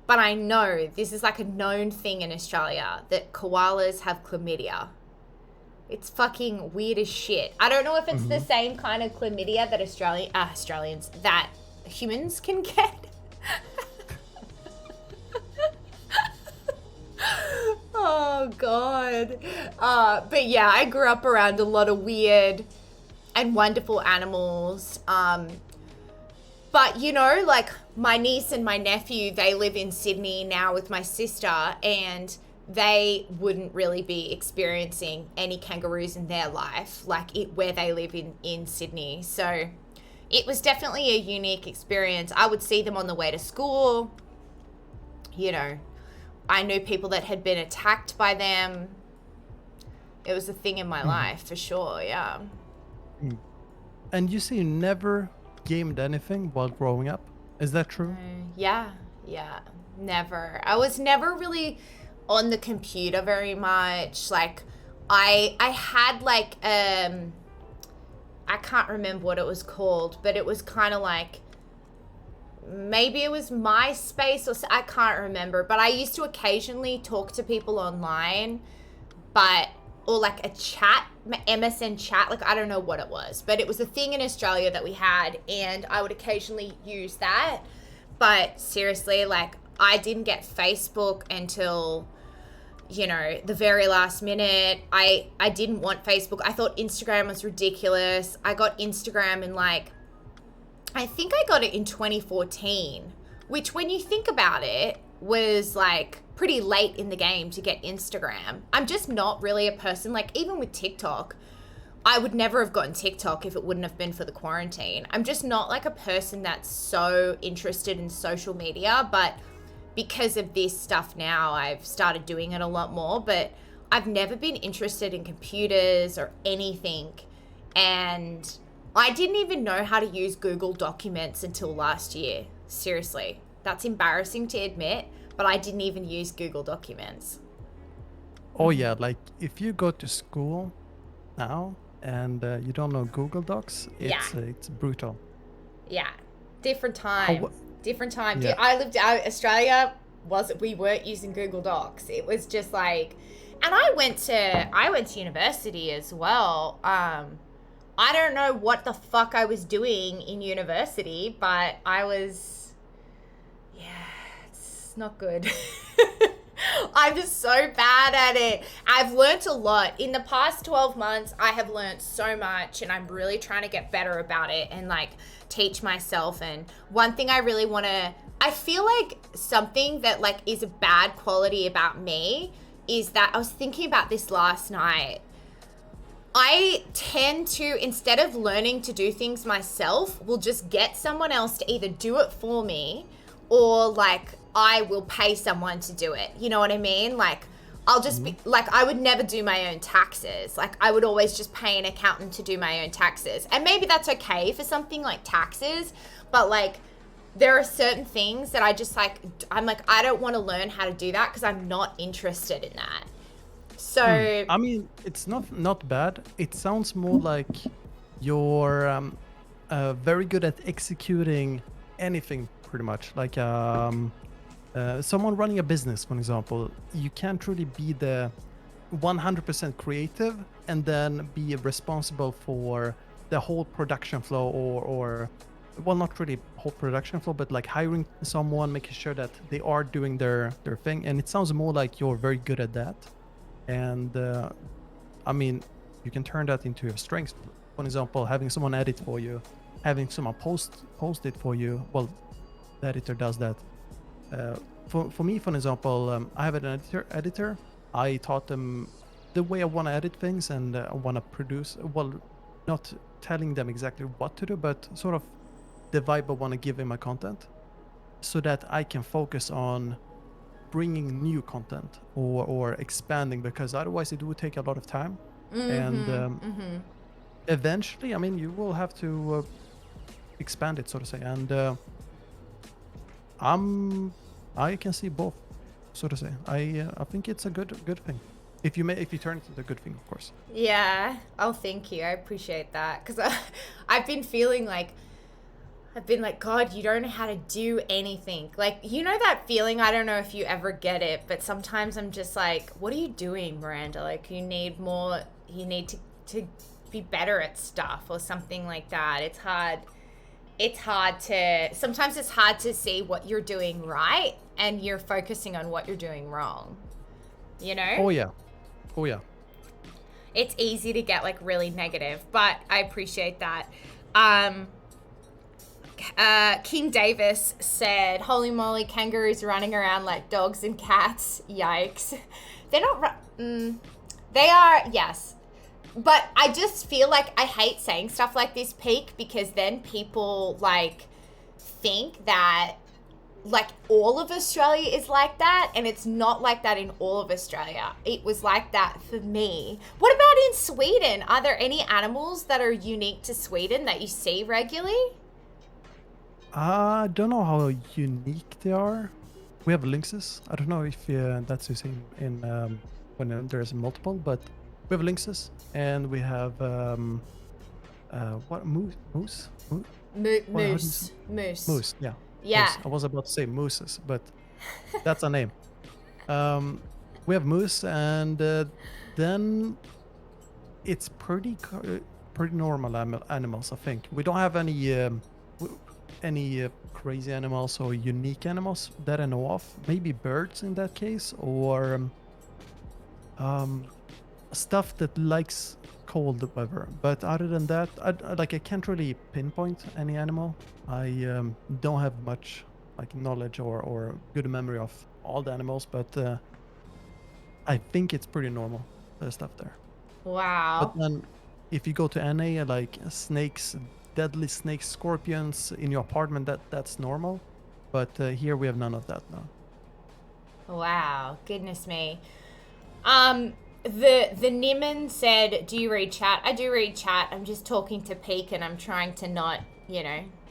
But I know this is like a known thing in Australia that koalas have chlamydia. It's fucking weird as shit. I don't know if it's the same kind of chlamydia that Australians, that humans can get. Oh, God. But yeah, I grew up around a lot of weird and wonderful animals. But, like my niece and my nephew, they live in Sydney now with my sister, and they wouldn't really be experiencing any kangaroos in their life, where they live in Sydney. So it was definitely a unique experience. I would see them on the way to school. I knew people that had been attacked by them. It was a thing in my life, for sure, yeah. And you say you never gamed anything while growing up? Is that true? Yeah, never. I was never really on the computer very much. Like, I had like, I can't remember what it was called, but it was kind of like, maybe it was MySpace I can't remember, but I used to occasionally talk to people online, or like a chat, MSN chat, like I don't know what it was, but it was a thing in Australia that we had, and I would occasionally use that. But seriously, like I didn't get Facebook until, the very last minute. I didn't want Facebook. I thought Instagram was ridiculous. I got Instagram in I think I got it in 2014, which when you think about it was like pretty late in the game to get Instagram. I'm just not really a person, like even with TikTok, I would never have gotten TikTok if it wouldn't have been for the quarantine. I'm just not like a person that's so interested in social media, but because of this stuff now, I've started doing it a lot more, but I've never been interested in computers or anything. And I didn't even know how to use Google Documents until last year. Seriously. That's embarrassing to admit, but I didn't even use Google Documents. Oh yeah, like if you go to school now and you don't know Google Docs, it's brutal. Yeah, different time. Different time. Yeah. I lived out Australia. We weren't using Google Docs. It was just like, and I went to university as well. I don't know what the fuck I was doing in university, but it's not good. I'm just so bad at it. I've learnt a lot. In the past 12 months, I have learnt so much, and I'm really trying to get better about it and like teach myself. And one thing I really want to, I feel like something that like is a bad quality about me is that I was thinking about this last night. I tend to, instead of learning to do things myself, will just get someone else to either do it for me or like I will pay someone to do it. You know what I mean? Like I'll just be like, I would never do my own taxes. Like I would always just pay an accountant to do my own taxes. And maybe that's okay for something like taxes, but like there are certain things that I just like, I'm like, I don't want to learn how to do that because I'm not interested in that. So I mean, it's not bad. It sounds more like you're very good at executing anything, pretty much. Like someone running a business, for example, you can't really be the 100% creative and then be responsible for the whole production flow, or well, not really whole production flow, but like hiring someone, making sure that they are doing their thing. And it sounds more like you're very good at that. And I mean, you can turn that into your strength. For example, having someone edit for you, having someone post it for you. Well, the editor does that. For me, for example, I have an editor. I taught them the way I want to edit things, and I want to produce. Well, not telling them exactly what to do, but sort of the vibe I want to give in my content, so that I can focus on bringing new content or expanding, because otherwise it would take a lot of time. And eventually, I mean, you will have to expand it, so to say. And I can see both, so to say. I think it's a good thing if you turn it into a good thing, of course. yeah. Oh, thank you. I appreciate that because I've been feeling like, God, you don't know how to do anything. Like, you know that feeling? I don't know if you ever get it, but sometimes I'm just like, what are you doing, Miranda? Like, you need to be better at stuff or something like that. Sometimes it's hard to see what you're doing right and you're focusing on what you're doing wrong. You know? Oh yeah. It's easy to get like really negative, but I appreciate that. King Davis said, holy moly, kangaroos running around like dogs and cats. Yikes. They're not, they are, yes. But I just feel like I hate saying stuff like this, Peak, because then people like think that like all of Australia is like that, and it's not like that in all of Australia. It was like that for me. What about in Sweden? Are there any animals that are unique to Sweden that you see regularly? I don't know how unique they are. We have lynxes. I don't know if that's the same in when there's multiple, but we have lynxes, and we have what moose? Moose. Moose. Yeah. Yeah. Moose. I was about to say mooses, but that's a name. We have moose, and then it's pretty normal animals. I think we don't have any crazy animals or unique animals that I know of. Maybe birds in that case, or stuff that likes cold weather. But other than that, I can't really pinpoint any animal. I don't have much like knowledge or good memory of all the animals, but I think it's pretty normal, the stuff there. Wow. But then if you go to NA, like snakes, deadly snakes, scorpions in your apartment, that's normal. But here we have none of that now. Wow, goodness me. The Niman said, do you read chat? I do read chat. I'm just talking to Peak, and I'm trying to not,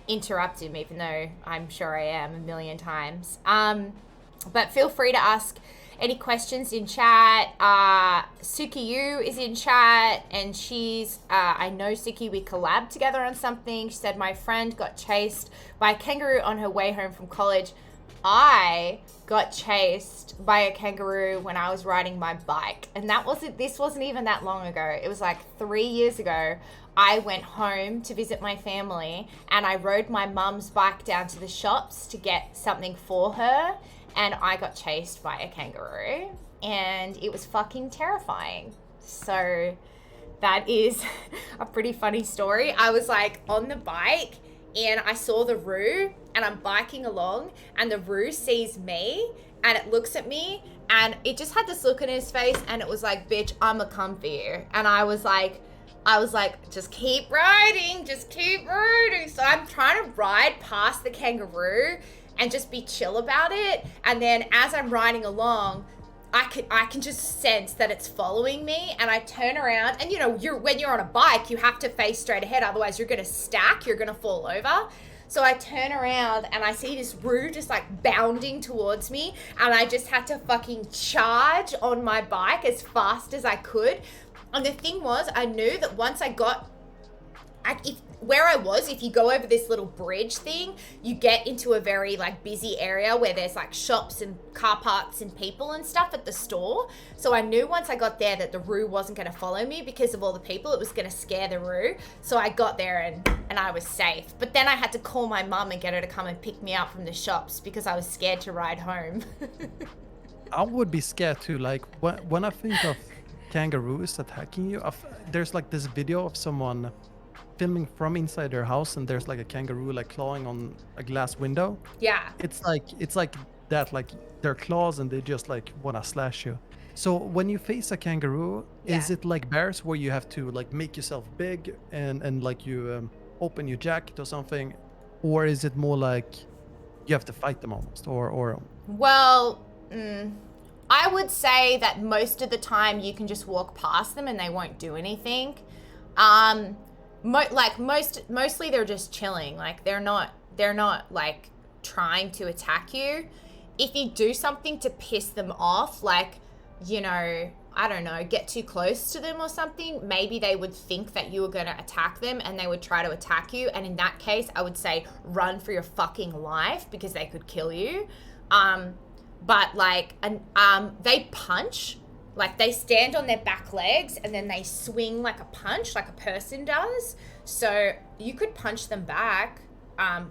interrupt him, even though I'm sure I am a million times. But feel free to ask any questions in chat. Suki Yu is in chat, and she's, I know Suki, we collabed together on something. She said, my friend got chased by a kangaroo on her way home from college. I got chased by a kangaroo when I was riding my bike, and this wasn't even that long ago. It was like 3 years ago. I went home to visit my family, and I rode my mum's bike down to the shops to get something for her, and I got chased by a kangaroo, and it was fucking terrifying. So that is a pretty funny story. I was like on the bike and I saw the roo, and I'm biking along, and the roo sees me and it looks at me, and it just had this look in his face, and it was like, bitch, I'm a come for you. And I was like, just keep riding, just keep riding. So I'm trying to ride past the kangaroo and just be chill about it. And then as I'm riding along, I can just sense that it's following me, and I turn around, and you know, when you're on a bike, you have to face straight ahead, otherwise you're gonna stack, you're gonna fall over. So I turn around and I see this roo just like bounding towards me, and I just had to fucking charge on my bike as fast as I could. And the thing was, I knew that once I got, if you go over this little bridge thing, you get into a very like busy area where there's like shops and car parks and people and stuff at the store. So I knew once I got there that the roo wasn't going to follow me because of all the people. It was going to scare the roo. So I got there and I was safe. But then I had to call my mum and get her to come and pick me up from the shops because I was scared to ride home. I would be scared too. Like when I think of kangaroos attacking you, there's like this video of someone filming from inside their house, and there's like a kangaroo like clawing on a glass window. Yeah. It's like that, like their claws, and they just like wanna slash you. So when you face a kangaroo, is it like bears where you have to like make yourself big and like you open your jacket or something, or is it more like you have to fight them almost, or? Well, I would say that most of the time you can just walk past them and they won't do anything. Mostly they're just chilling. Like they're not like trying to attack you. If you do something to piss them off, like, you know, I don't know, get too close to them or something, maybe they would think that you were going to attack them and they would try to attack you. And in that case, I would say run for your fucking life because they could kill you. But like, they punch. Like they stand on their back legs and then they swing like a punch, like a person does. So you could punch them back.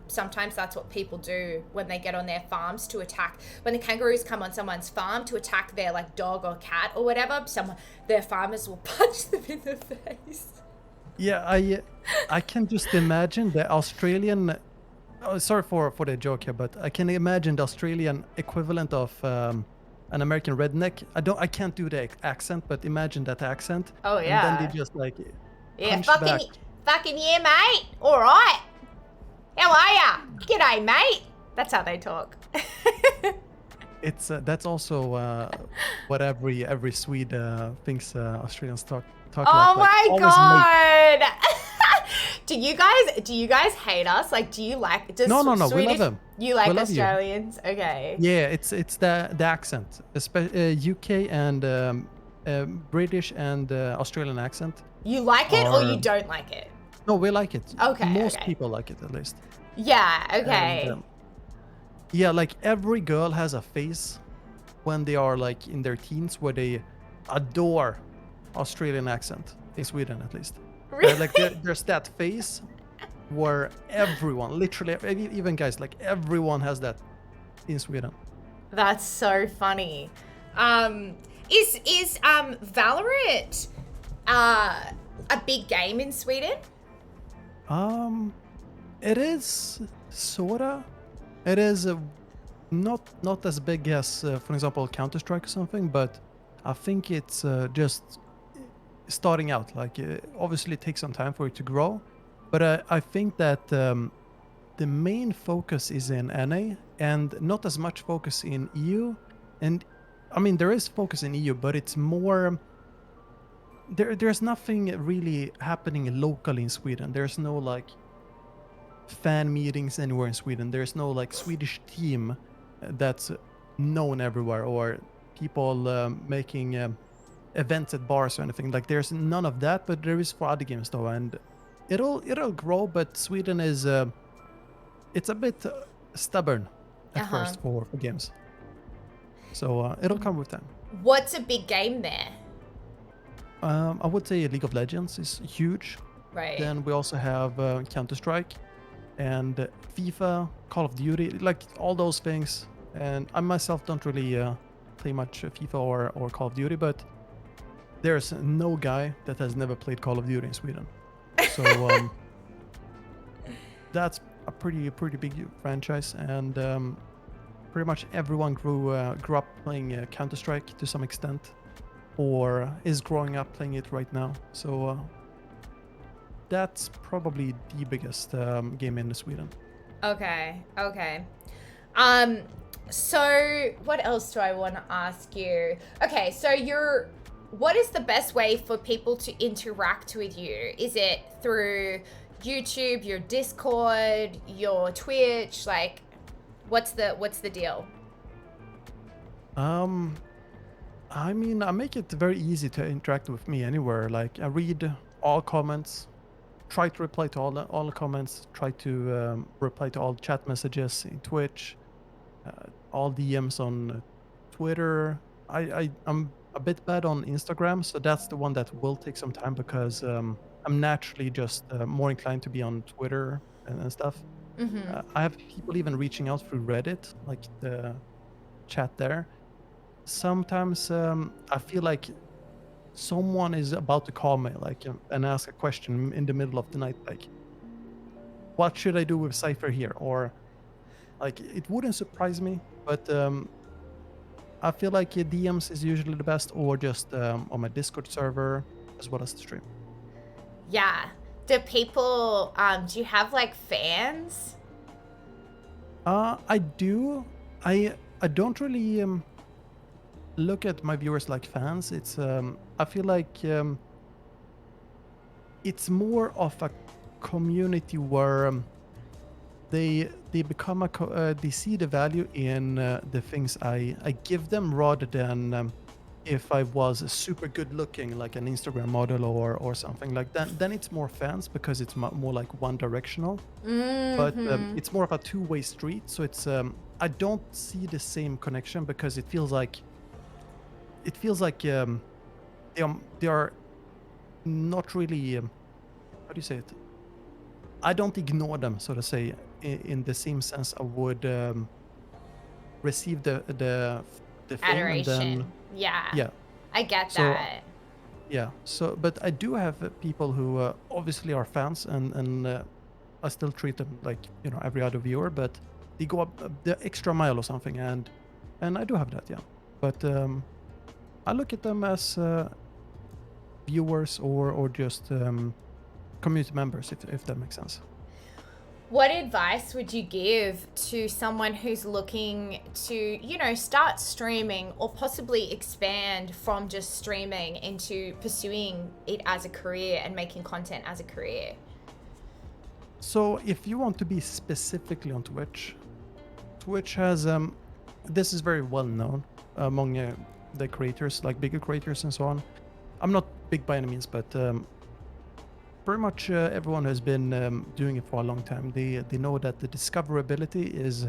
Sometimes that's what people do when they get on their farms to attack. When the kangaroos come on someone's farm to attack their like dog or cat or whatever, their farmers will punch them in the face. Yeah, I can just imagine the Australian. Oh, sorry for the joke here, but I can imagine the Australian equivalent of an American redneck. I can't do the accent, but imagine that accent. Oh yeah. And then they just like yeah, punch fucking yeah, mate. All right. How are ya? G'day, mate. That's how they talk. It's that's also what every Swede thinks Australians talk oh like. Oh my god. Do you guys hate us? Like, do you like? No, Swedish, we love them. You like we Australians? Okay. Yeah, it's the accent, UK and British and Australian accent. You like it or you don't like it? No, we like it. Okay. Most people like it, at least. Yeah. Okay. And, yeah, like every girl has a face when they are like in their teens where they adore Australian accent in Sweden, at least. Really? Like there's that face where everyone, literally, even guys, like everyone has that in Sweden. That's so funny. Is Valorant a big game in Sweden? It is sorta. It is not as big as, for example, Counter-Strike or something, but I think it's just starting out. Like, obviously, it takes some time for it to grow, but I think that the main focus is in NA and not as much focus in EU. And I mean, there is focus in EU, but it's more. There's nothing really happening locally in Sweden. There's no like fan meetings anywhere in Sweden. There's no like Swedish team that's known everywhere, or people making events at bars or anything. Like there's none of that, but there is for other games though, and it'll grow. But Sweden is it's a bit stubborn at first for games, so it'll come with time. What's a big game there? I would say League of Legends is huge. Right. Then we also have Counter-Strike and FIFA, Call of Duty, like all those things. And I myself don't really play much FIFA or Call of Duty, but there's no guy that has never played Call of Duty in Sweden. So that's a pretty big franchise, and pretty much everyone grew up playing Counter Strike to some extent, or is growing up playing it right now. So that's probably the biggest game in Sweden. Okay, okay. Um, so what else do I want to ask you? Okay, so what is the best way for people to interact with you? Is it through YouTube, your Discord, your Twitch? Like, what's the deal? I mean, I make it very easy to interact with me anywhere. Like, I read all comments, try to reply to all the comments, try to reply to all chat messages in Twitch, all DMs on Twitter. I'm a bit bad on Instagram, so that's the one that will take some time because I'm naturally just more inclined to be on Twitter and stuff. Mm-hmm. I have people even reaching out through Reddit, like the chat there. Sometimes I feel like someone is about to call me, like, and ask a question in the middle of the night, like, what should I do with Cypher here? Or like, it wouldn't surprise me, but I feel like DMs is usually the best, or just on my Discord server as well as the stream. Yeah. Do you have like fans? I do. I don't really look at my viewers like fans. It's I feel like it's more of a community where they become they see the value in the things I give them, rather than if I was super good looking like an Instagram model or something like that. Then it's more fans because it's more like one directional. But Mm-hmm. it's more of a two-way street. So it's I don't see the same connection because it feels like they are not really how do you say it? I don't ignore them, so to say, in the same sense I would receive the fame, and then Adoration. Yeah. yeah. I get So that. yeah. So but I do have people who obviously are fans, and I still treat them like every other viewer, but they go up the extra mile or something, and I do have that, yeah. But I look at them as viewers or just community members, if that makes sense. What advice would you give to someone who's looking to, start streaming or possibly expand from just streaming into pursuing it as a career and making content as a career? So if you want to be specifically on Twitch has this is very well known among the creators, like bigger creators and so on. I'm not big by any means, but pretty much everyone has been doing it for a long time. They know that the discoverability is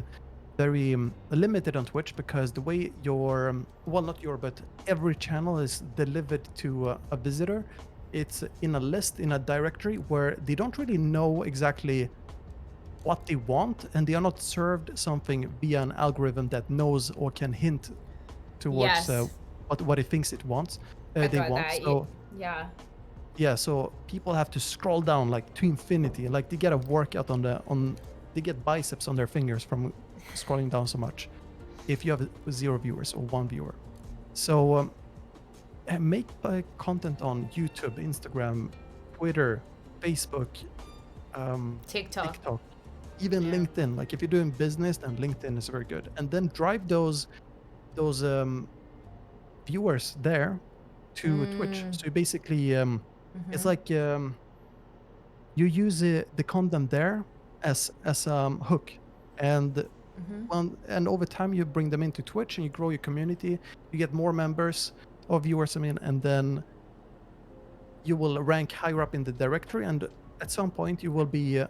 very limited on Twitch, because the way your well, not your, but every channel is delivered to a visitor, it's in a list, in a directory, where they don't really know exactly what they want, and they are not served something via an algorithm that knows or can hint towards Yes, what it thinks it wants. I They got want. that. So Yeah. yeah, so people have to scroll down like to infinity, like they get a workout they get biceps on their fingers from scrolling down so much, if you have zero viewers or one viewer. So make content on YouTube, Instagram, Twitter, Facebook, TikTok. TikTok, even Yeah. LinkedIn. Like, if you're doing business, then LinkedIn is very good, and then drive those viewers there to Twitch. Mm. So you basically it's Mm-hmm. like you use the content there as hook, and Mm-hmm. and over time you bring them into Twitch and you grow your community. You get more members or viewers, I mean, and then you will rank higher up in the directory, and at some point you will be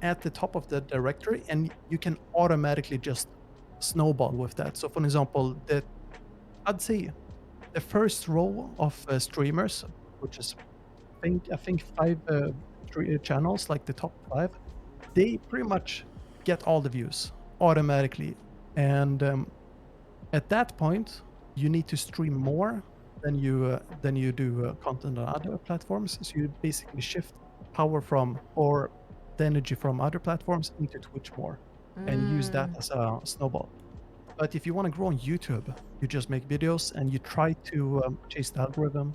at the top of the directory, and you can automatically just snowball with that. So for example, I'd say the first row of streamers, which is I think five channels, like the top five, they pretty much get all the views automatically. And at that point, you need to stream more than you do content on other platforms. So you basically shift power from or the energy from other platforms into Twitch more, and use that as a snowball. But if you want to grow on YouTube, you just make videos and you try to chase the algorithm.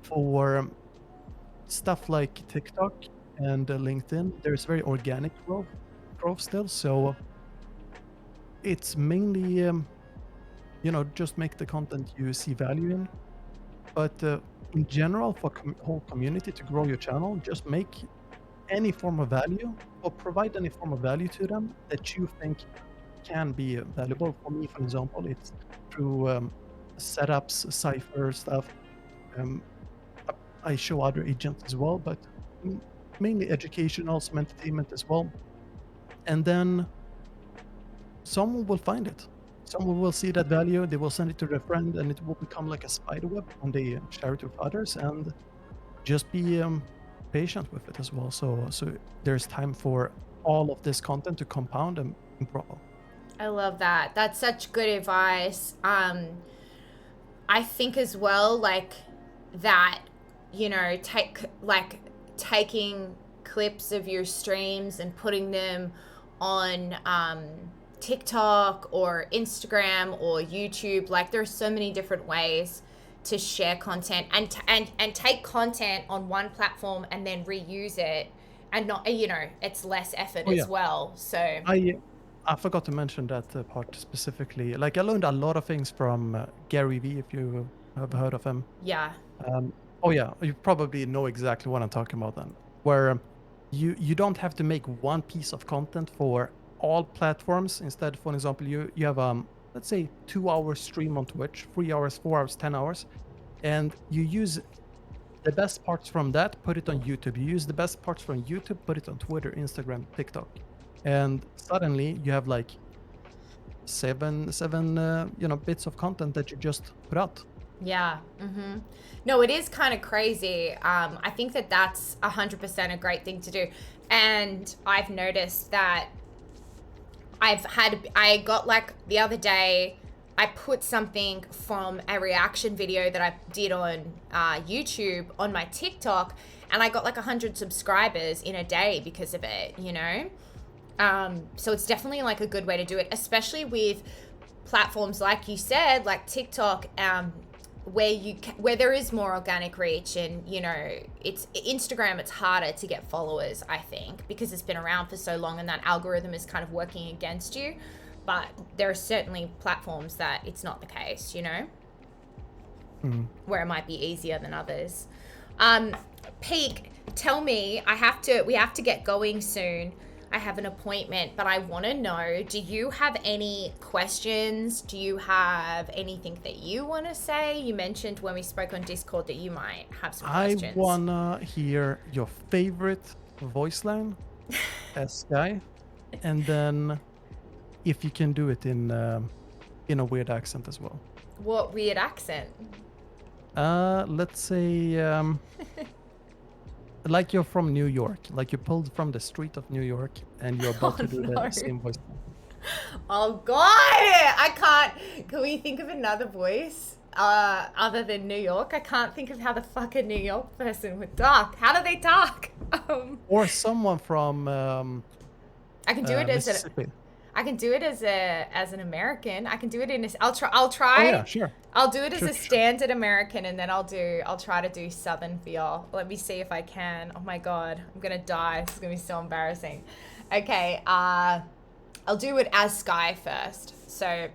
For stuff like TikTok and LinkedIn, there's very organic growth still. So it's mainly just make the content you see value in. But in general, for whole community to grow your channel, just make any form of value or provide any form of value to them that you think can be valuable. For me, for example, it's through setups, cipher stuff. Um, I show other agents as well, but mainly educational, some entertainment as well. And then someone will find it. Someone will see that value, they will send it to their friend, and it will become like a spider web when they share it with others. And just be patient with it as well. So there's time for all of this content to compound and grow. I love that. That's such good advice. I think as well, like that, taking clips of your streams and putting them on TikTok or Instagram or YouTube. Like there's so many different ways to share content and take content on one platform and then reuse it, and not, it's less effort as well. So I forgot to mention that part specifically. Like I learned a lot of things from Gary Vee, if you have heard of him. Yeah. You probably know exactly what I'm talking about then. Where you don't have to make one piece of content for all platforms. Instead, for example, you have let's say 2-hour stream on Twitch, 3 hours, 4 hours, 10 hours, and you use the best parts from that, put it on YouTube. You use the best parts from YouTube, put it on Twitter, Instagram, TikTok, and suddenly you have like seven bits of content that you just put out. Yeah. Mm-hmm. No, it is kind of crazy. I think that that's 100% a great thing to do. And I've noticed that I got like the other day, I put something from a reaction video that I did on YouTube on my TikTok, and I got like 100 subscribers in a day because of it, So it's definitely like a good way to do it, especially with platforms like you said, like TikTok, where there is more organic reach, and it's Instagram, it's harder to get followers, I think, because it's been around for so long and that algorithm is kind of working against you. But there are certainly platforms that it's not the case, where it might be easier than others. Peak, tell me, we have to get going soon. I have an appointment, but I want to know, do you have any questions? Do you have anything that you want to say? You mentioned when we spoke on Discord that you might have some questions. I want to hear your favorite voice line as Skye, and then if you can do it in a weird accent as well. What weird accent? Let's say... like you're from New York, like you pulled from the street of New York and you're about to do the same voice. Oh God, I can't. Can we think of another voice other than New York? I can't think of how the fuck a New York person would talk. How do they talk? Or someone from I can do it as Mississippi. I can do it as an American. I can do it in a, I'll try. Oh yeah, sure. I'll do it as a standard American, and then I'll try to do Southern for y'all. Let me see if I can. Oh my God, I'm gonna die. This is gonna be so embarrassing. Okay, I'll do it as Skye first. So,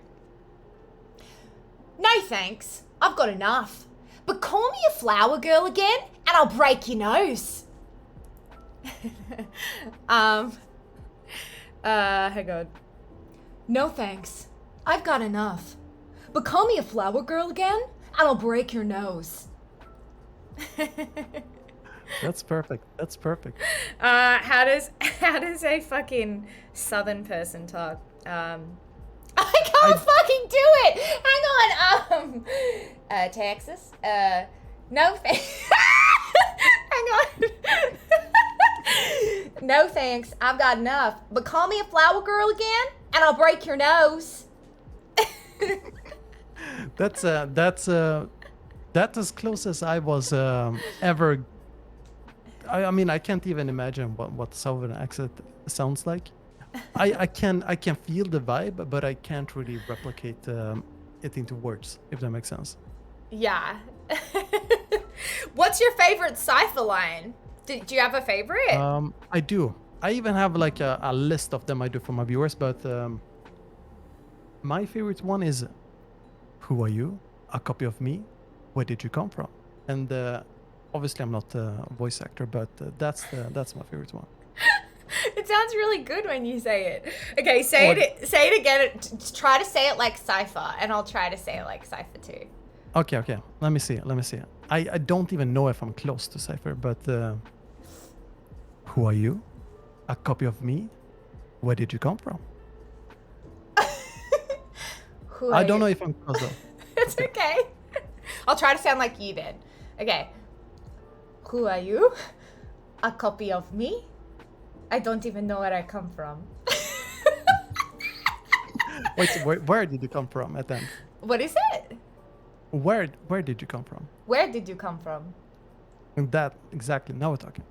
no thanks. I've got enough. But call me a flower girl again, and I'll break your nose. Hang on. No thanks. I've got enough. But call me a flower girl again, and I'll break your nose. That's perfect. That's perfect. How does a fucking Southern person talk? I can't fucking do it. Hang on. Texas. No thanks. Hang on. No thanks. I've got enough. But call me a flower girl again, and I'll break your nose. That's as close as I was ever. I mean, I can't even imagine what southern accent sounds like. I can feel the vibe, but I can't really replicate it into words, if that makes sense. Yeah. What's your favorite cipher line? Do you have a favorite? I do. I even have like a list of them I do for my viewers, but my favorite one is, "Who are you? A copy of me? Where did you come from?" And obviously, I'm not a voice actor, but that's my favorite one. It sounds really good when you say it. Okay, say it again. Try to say it like cipher, and I'll try to say it like cipher too. Okay. Let me see. I don't even know if I'm close to cipher, but who are you? A copy of me? Where did you come from? Who are I don't you? know if I'm close though. It's okay. I'll try to sound like you then. Okay. Who are you? A copy of me? I don't even know where I come from. Wait, so where did you come from at the end? What is it? Where did you come from? Where did you come from? And that exactly. Now we're talking.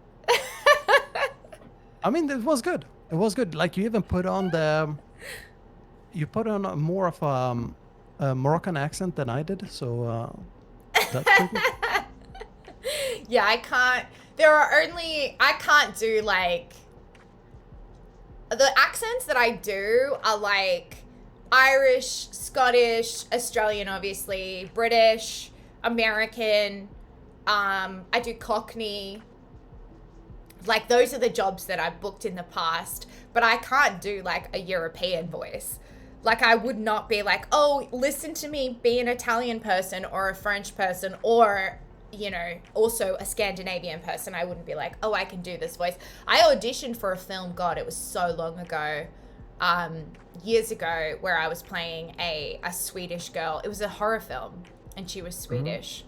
I mean, it was good. It was good. Like you even put on more of a Moroccan accent than I did. So that's pretty good. Yeah, I can't. I can't do like. The accents that I do are like Irish, Scottish, Australian, obviously, British, American. I do Cockney. Like those are the jobs that I've booked in the past, but I can't do like a European voice. Like I would not be like, oh, listen to me be an Italian person or a French person or, also a Scandinavian person. I wouldn't be like, oh, I can do this voice. I auditioned for a film, God, it was so long ago, years ago, where I was playing a Swedish girl. It was a horror film and she was Swedish.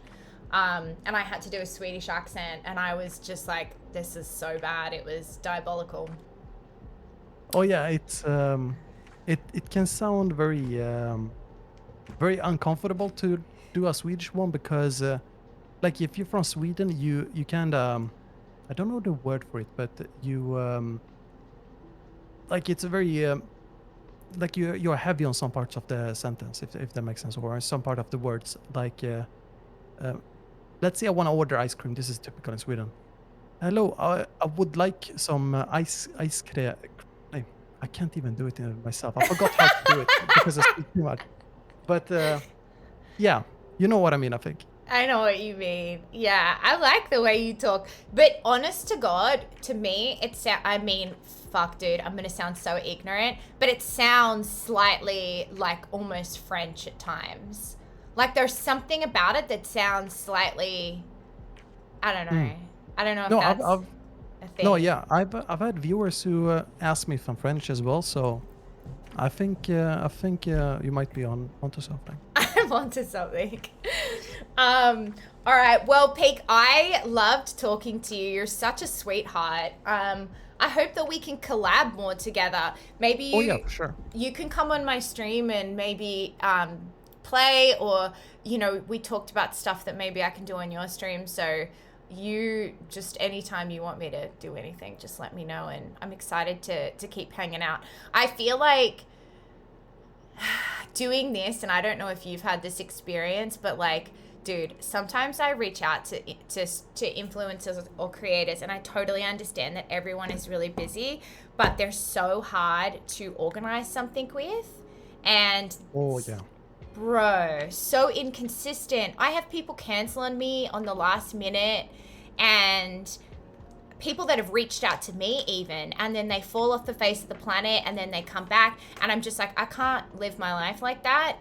And I had to do a Swedish accent and I was just like, this is so bad. It was diabolical. Oh yeah, it can sound very very uncomfortable to do a Swedish one because like if you're from Sweden, you kind of I don't know the word for it, but you like it's a very like you're heavy on some parts of the sentence, if that makes sense, or some part of the words. Like let's say I want to order ice cream. This is typical in Sweden. Hello, I would like some ice cream. I can't even do it myself. I forgot how to do it because I speak too much. But yeah, you know what I mean, I think. I know what you mean. Yeah, I like the way you talk. But honest to God, to me, fuck, dude, I'm going to sound so ignorant, but it sounds slightly like almost French at times. Like there's something about it that sounds slightly, I don't know. I don't know if No, that's I've a thing. no, yeah, I've had viewers who ask me if I'm French as well, so I think you might be onto something. I'm onto something. All right. Well, Peak, I loved talking to you. You're such a sweetheart. I hope that we can collab more together. Maybe Oh yeah, for sure. you can come on my stream and maybe play, or we talked about stuff that maybe I can do on your stream. So you just anytime you want me to do anything, just let me know, and I'm excited to keep hanging out. I feel like doing this, and I don't know if you've had this experience, but like, dude, sometimes I reach out to influencers or creators, and I totally understand that everyone is really busy, but they're so hard to organize something with. And Oh yeah. bro, so inconsistent. I have people cancel on me on the last minute, and people that have reached out to me even, and then they fall off the face of the planet, and then they come back, and I'm just like, I can't live my life like that.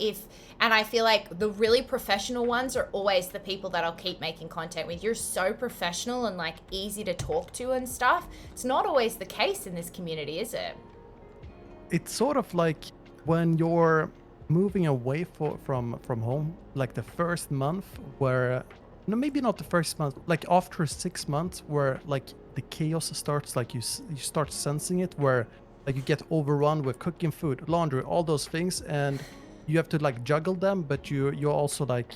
And I feel like the really professional ones are always the people that I'll keep making content with. You're so professional and like easy to talk to and stuff. It's not always the case in this community, is it? It's sort of like when you're moving away from home, like the first month where no, maybe not the first month, like after 6 months where like the chaos starts, like you start sensing it, where like you get overrun with cooking, food, laundry, all those things, and you have to like juggle them, but you're also like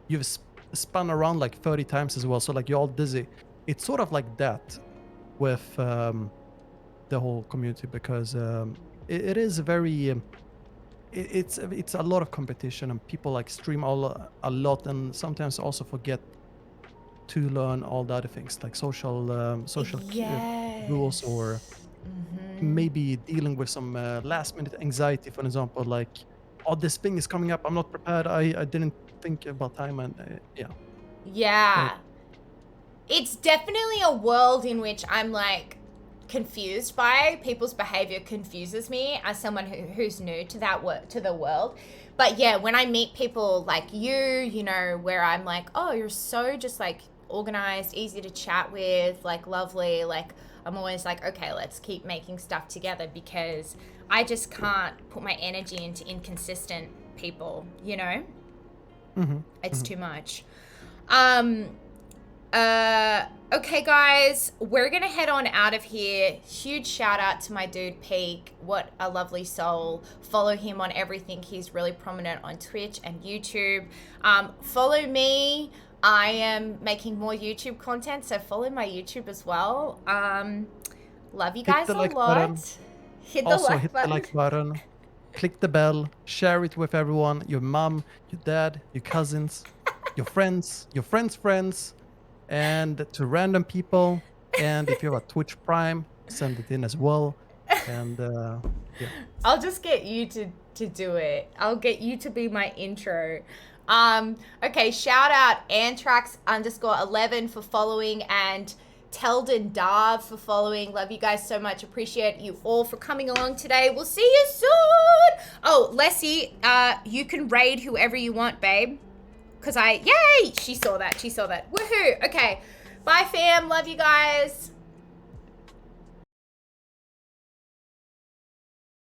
you've spun around like 30 times as well, so like you're all dizzy. It's sort of like that with the whole community, because it is very it's a lot of competition, and people like stream a lot, and sometimes also forget to learn all the other things like social rules, or Yes. maybe dealing with some last minute anxiety, for example, like, oh, this thing is coming up, I'm not prepared, I didn't think about time, and yeah. Yeah. It's definitely a world in which I'm like confused by. People's behavior confuses me as someone who's new to to the world. But yeah, when I meet people like you know, where I'm like, oh, you're so just like organized, easy to chat with, like lovely, like I'm always like, okay, let's keep making stuff together, because I just can't put my energy into inconsistent people, you know? It's too much. Okay, guys, we're gonna head on out of here. Huge shout out to my dude Peak. What a lovely soul. Follow him on everything. He's really prominent on Twitch and YouTube. Follow me. I am making more YouTube content, so follow my YouTube as well. Love you guys a lot. Hit the like button. The like button, click the bell, share it with everyone, your mom, your dad, your cousins, your friends, friends, and to random people. And if you have a Twitch Prime, send it in as well. And yeah, I'll just get you to do it. I'll get you to be my intro. Okay, shout out Antrax_11 for following, and Teldon Darv for following. Love you guys so much. Appreciate you all for coming along today. We'll see you soon. Oh, Leslie, you can raid whoever you want, babe. Yay! She saw that. Woohoo! Okay. Bye, fam. Love you guys.